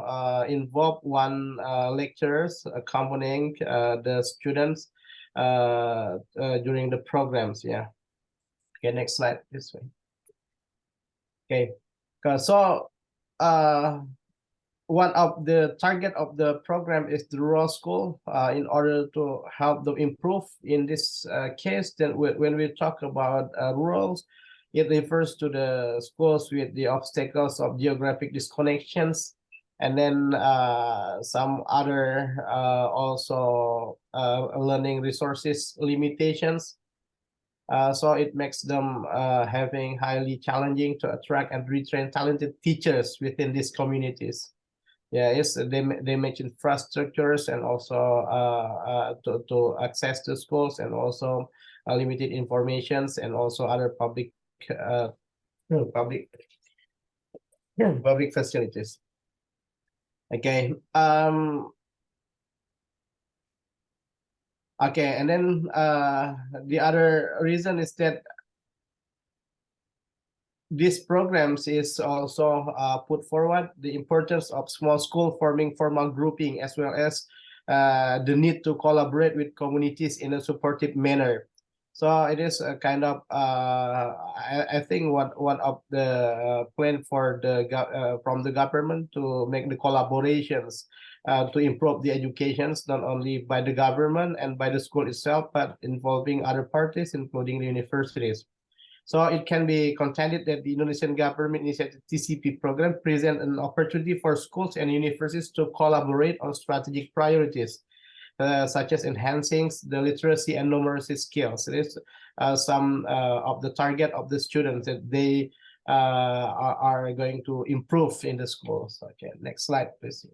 involve 1 lecturers accompanying the students during the programs. Yeah. Okay, next slide this way. Okay, so one of the target of the program is the rural school. In order to help them improve in this case, then when we talk about rurals, it refers to the schools with the obstacles of geographic disconnections, and then some other also learning resources limitations. So it makes them having highly challenging to attract and retrain talented teachers within these communities. Yeah, yes, they make infrastructures and also to access to schools, and also limited informations, and also other public facilities. Okay. Okay, and then the other reason is that these programs is also put forward the importance of small school forming formal grouping, as well as the need to collaborate with communities in a supportive manner. So it is a kind of I think one of the plan for the from the government to make the collaborations to improve the educations not only by the government and by the school itself, but involving other parties, including the universities. So it can be contended that the Indonesian government initiated TCP program present an opportunity for schools and universities to collaborate on strategic priorities, such as enhancing the literacy and numeracy skills. It is some of the target of the students that they are going to improve in the schools. Okay, next slide, please.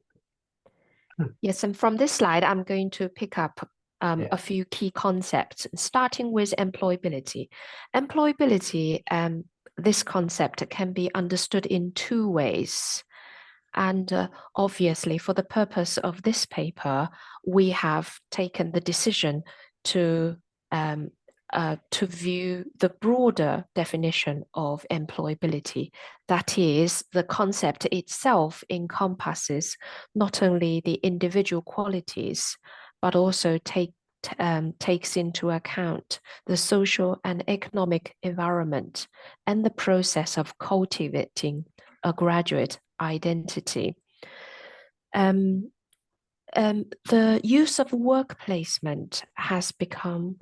Yes, and from this slide, I'm going to pick up Yeah. a few key concepts, starting with employability. Employability, this concept can be understood in two ways. And obviously, for the purpose of this paper, we have taken the decision to view the broader definition of employability. That is, the concept itself encompasses not only the individual qualities, but also takes into account the social and economic environment and the process of cultivating a graduate identity. The use of work placement has become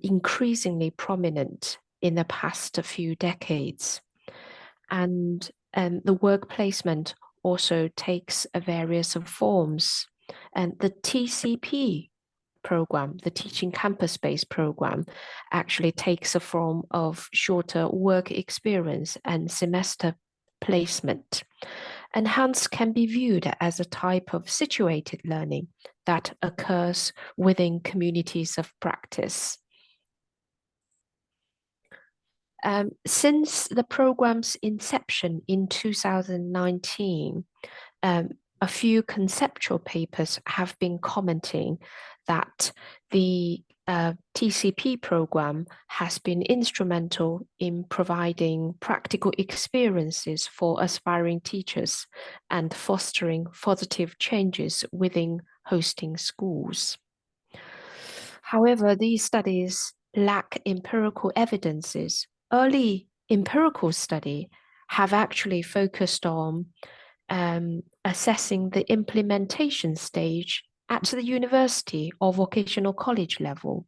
increasingly prominent in the past few decades. And the work placement also takes various forms. And the TCP program, the Teaching Campus-Based program, actually takes a form of shorter work experience and semester placement, and hence can be viewed as a type of situated learning that occurs within communities of practice. Since the program's inception in 2019, a few conceptual papers have been commenting that the TCP program has been instrumental in providing practical experiences for aspiring teachers and fostering positive changes within hosting schools. However, these studies lack empirical evidences. Early empirical studies have actually focused on assessing the implementation stage at the university or vocational college level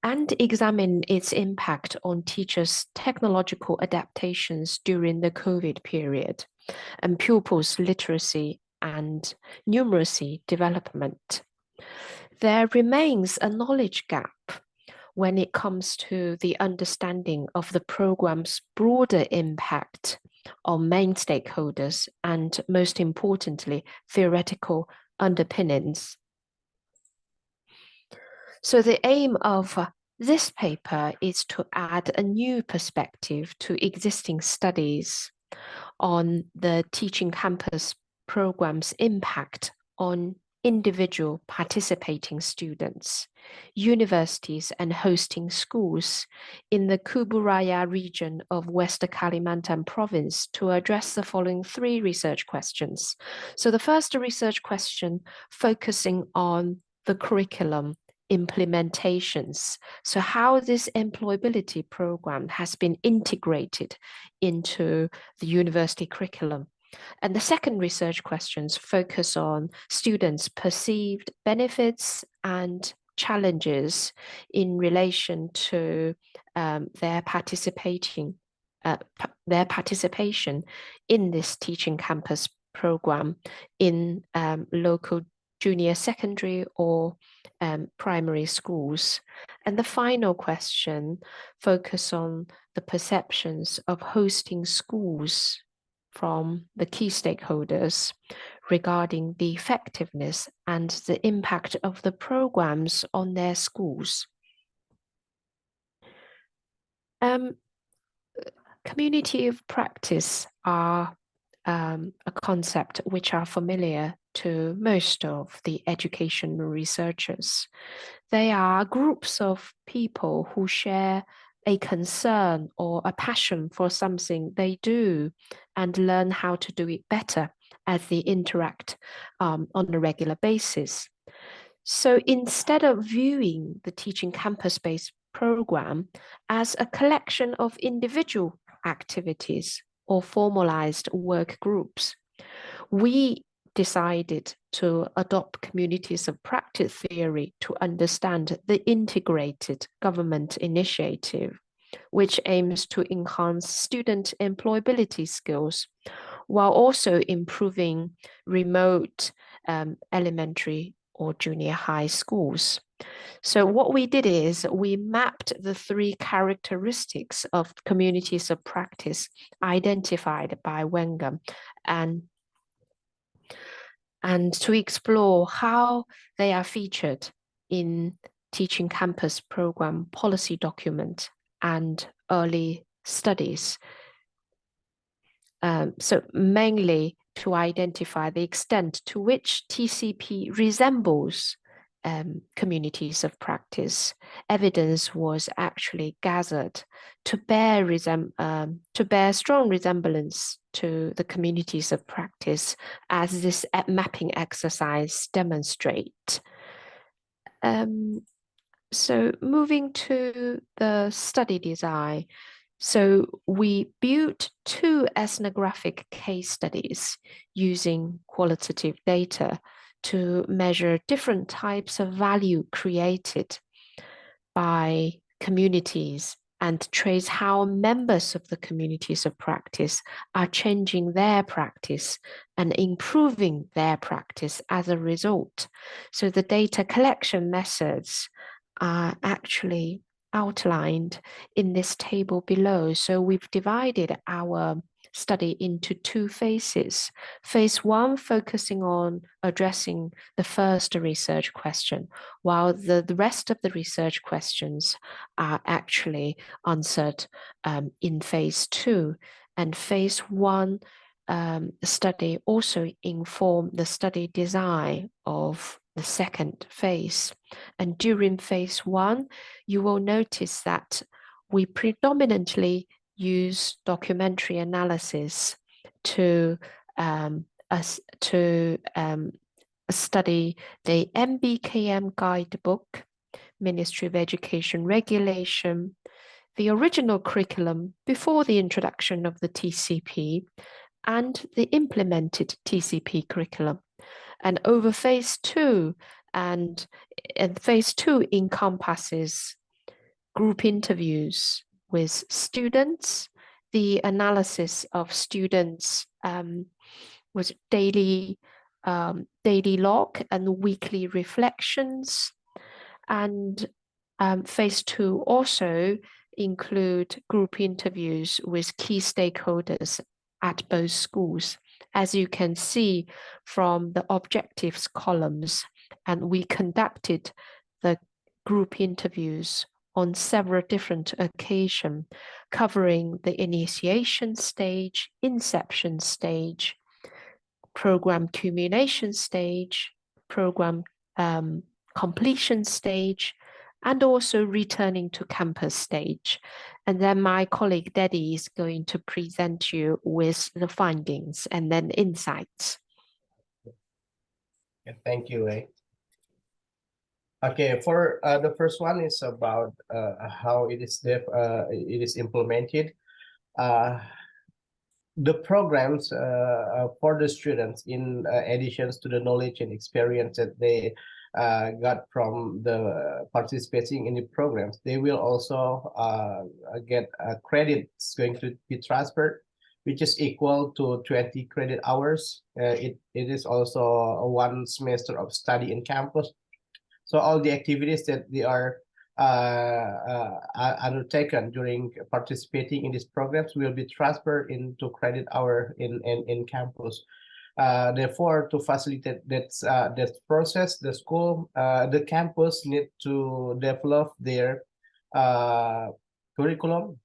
and examine its impact on teachers' technological adaptations during the COVID period and pupils' literacy and numeracy development. There remains a knowledge gap when it comes to the understanding of the program's broader impact on main stakeholders and, most importantly, theoretical underpinnings. So the aim of this paper is to add a new perspective to existing studies on the Teaching Campus program's impact on individual participating students, universities, and hosting schools in the Kuburaya region of West Kalimantan province to address the following three research questions. So the first research question focusing on the curriculum implementations. So how this employability program has been integrated into the university curriculum. And the second research questions focus on students' perceived benefits and challenges in relation to their participation in this Teaching Campus program in local junior secondary or primary schools. And the final question focus on the perceptions of hosting schools from the key stakeholders regarding the effectiveness and the impact of the programs on their schools. Community of practice are a concept which are familiar to most of the education researchers. They are groups of people who share a concern or a passion for something they do and learn how to do it better as they interact on a regular basis. So instead of viewing the Teaching Campus-based program as a collection of individual activities or formalized work groups, we decided to adopt communities of practice theory to understand the integrated government initiative, which aims to enhance student employability skills while also improving remote elementary or junior high schools. So what we did is we mapped the 3 characteristics of communities of practice identified by Wenger and to explore how they are featured in Teaching Campus program policy document and early studies. So mainly to identify the extent to which TCP resembles communities of practice. Evidence was actually gathered to bear strong resemblance to the communities of practice, as this mapping exercise demonstrates. So moving to the study design. So we built 2 ethnographic case studies using qualitative data to measure different types of value created by communities and trace how members of the communities of practice are changing their practice and improving their practice as a result. So the data collection methods are actually outlined in this table below. So we've divided our study into 2 phases. Phase 1 focusing on addressing the first research question, while the rest of the research questions are actually answered in phase 2. And phase 1 study also informed the study design of the second phase. And during phase 1, you will notice that we predominantly use documentary analysis to study the MBKM guidebook, Ministry of Education regulation, the original curriculum before the introduction of the TCP, and the implemented TCP curriculum. And over phase 2, and phase 2 encompasses group interviews with students, the analysis of students with daily log and weekly reflections. And phase 2 also include group interviews with key stakeholders at both schools, as you can see from the objectives columns. And we conducted the group interviews on several different occasions, covering the initiation stage, inception stage, program culmination stage, program completion stage, and also returning to campus stage. And then my colleague Daddy is going to present you with the findings and then insights. Yeah, thank you, Wei. Okay, for the first one is about how it is implemented. The programs for the students, in additions to the knowledge and experience that they got from the participating in the programs, they will also get credits going to be transferred, which is equal to 20 credit hours. It is also a 1 semester of study in campus. So all the activities that they are undertaken during participating in these programs will be transferred into credit hour in campus. Therefore, to facilitate that process, the school, the campus need to develop their curriculum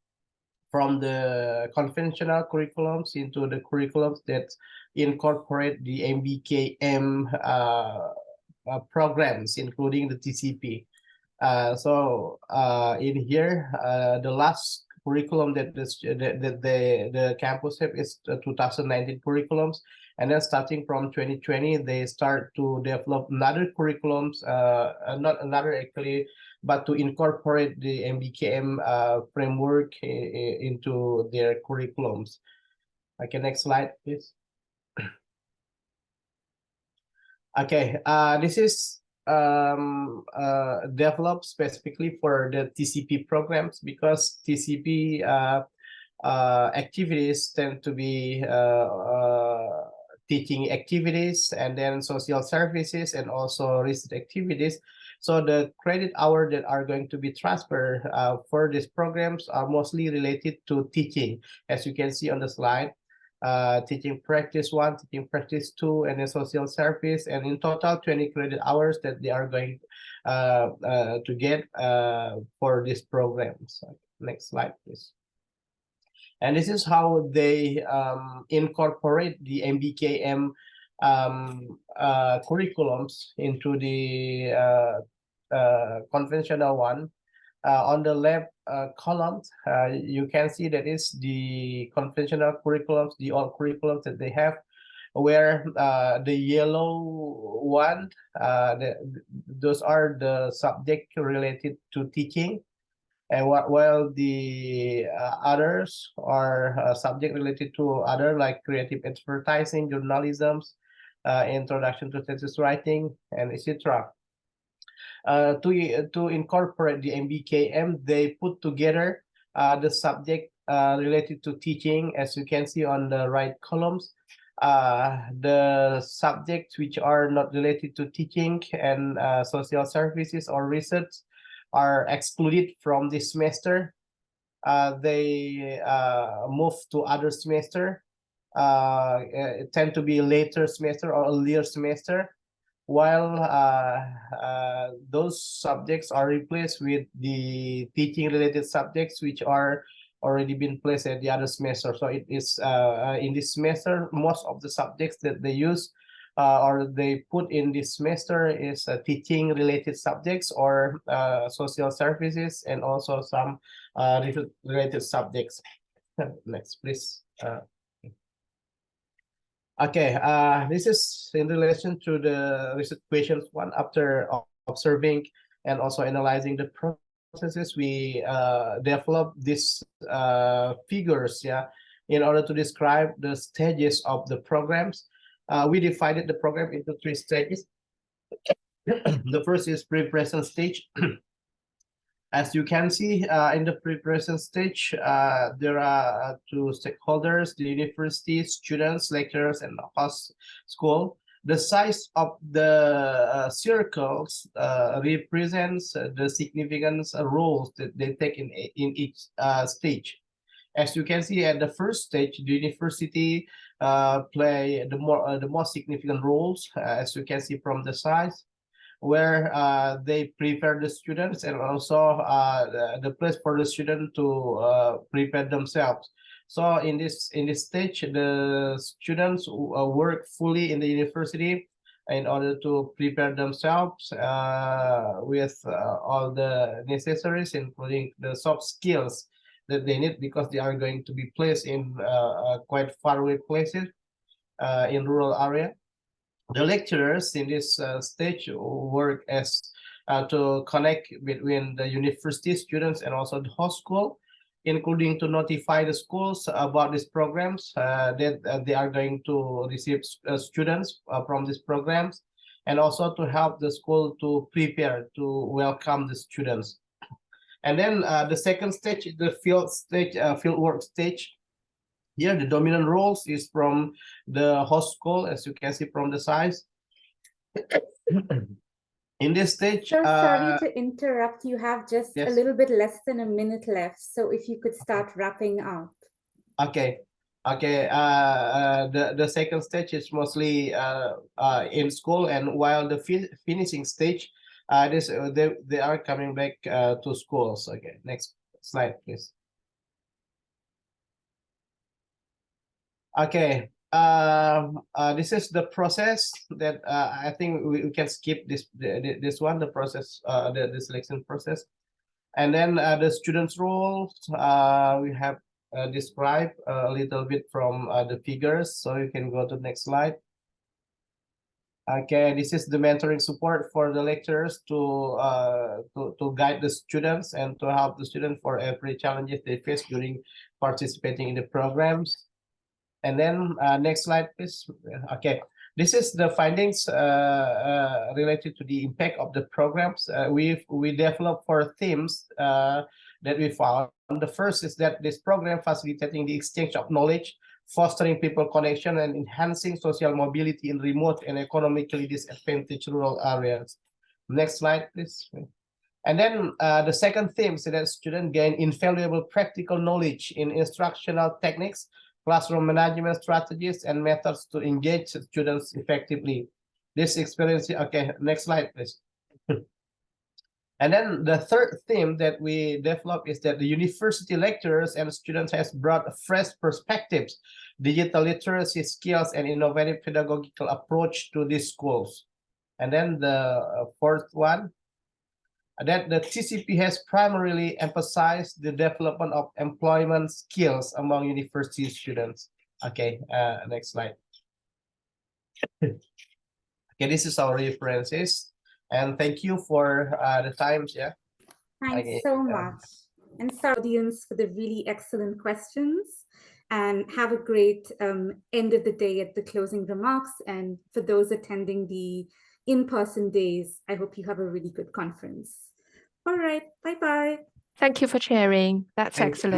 from the conventional curriculums into the curriculums that incorporate the MBKM programs, including the TCP. So in here, the last curriculum that the campus have is 2019 curriculums, And then starting from 2020, they start to develop another curriculums, not another actually, but to incorporate the MBKM framework into their curriculums. Okay, next slide, please. Okay, this is developed specifically for the TCP programs, because TCP activities tend to be teaching activities, and then social services, and also research activities. So the credit hours that are going to be transferred for these programs are mostly related to teaching, as you can see on the slide. Teaching practice 1, teaching practice 2, and then social service, and in total 20 credit hours that they are going to get for these programs. Next slide, please. And this is how they incorporate the MBKM curriculums into the conventional one. On the left column, you can see that is the conventional curriculums, the old curriculums that they have, where the yellow one, those are the subject related to teaching, and while the others are subject related to other, like creative advertising, journalism, introduction to thesis writing, and etc. To incorporate the MBKM, they put together the subject related to teaching, as you can see on the right columns. The subjects which are not related to teaching and social services or research are excluded from this semester. They move to other semester. It tend to be later semester or earlier semester, while those subjects are replaced with the teaching related subjects which are already been placed at the other semester. So it is in this semester, most of the subjects that they use or they put in this semester is teaching related subjects or social services, and also some related subjects. Next, please. Okay, this is in relation to the research questions one. After observing and also analyzing the processes, we develop these figures, yeah, in order to describe the stages of the programs. We divided the program into 3 stages. The first is pre-present stage. As you can see, in the pre-present stage, there are 2 stakeholders: the university, students, lecturers, and the host school. The size of the circles represents the significance roles that they take in each stage. As you can see, at the first stage, the university play the most significant roles, as you can see from the size, where they prepare the students, and also the place for the student to prepare themselves. So in this stage, the students work fully in the university in order to prepare themselves with all the necessaries, including the soft skills that they need, because they are going to be placed in quite far away places in rural area. The lecturers in this stage work as to connect between the university students and also the host school, including to notify the schools about these programs that they are going to receive students from these programs, and also to help the school to prepare to welcome the students. And then the second stage, the fieldwork stage. Here, the dominant roles is from the host school, as you can see from the size. In this stage, So sorry to interrupt. You have just yes. a little bit less than a minute left. So if you could start wrapping up. Okay. The second stage is mostly in school, and while the finishing stage, they are coming back to schools. Okay, next slide, please. Okay, this is the process that I think we can skip this one, the process, the selection process. And then the students' roles, we have describe a little bit from the figures. So you can go to the next slide. Okay, this is the mentoring support for the lecturers to guide the students and to help the students for every challenges they face during participating in the programs. And then next slide, please. Okay, this is the findings related to the impact of the programs. We developed 4 themes that we found. The first is that this program facilitating the exchange of knowledge, fostering people connection, and enhancing social mobility in remote and economically disadvantaged rural areas. Next slide, please. And then the second theme is that students gain invaluable practical knowledge in instructional techniques, classroom management strategies, and methods to engage students effectively. This experience, okay, next slide, please. And then the third theme that we developed is that the university lecturers and students has brought fresh perspectives, digital literacy skills, and innovative pedagogical approach to these schools. And then the fourth one, that the TCP has primarily emphasized the development of employment skills among university students. Okay, next slide. Okay, this is our references. And thank you for the times, yeah. Thanks Okay, so much. And sorry, audience, for the really excellent questions. And have a great end of the day at the closing remarks. And for those attending the in-person days, I hope you have a really good conference. All right, bye-bye. Thank you for sharing. That's Thank you. excellent.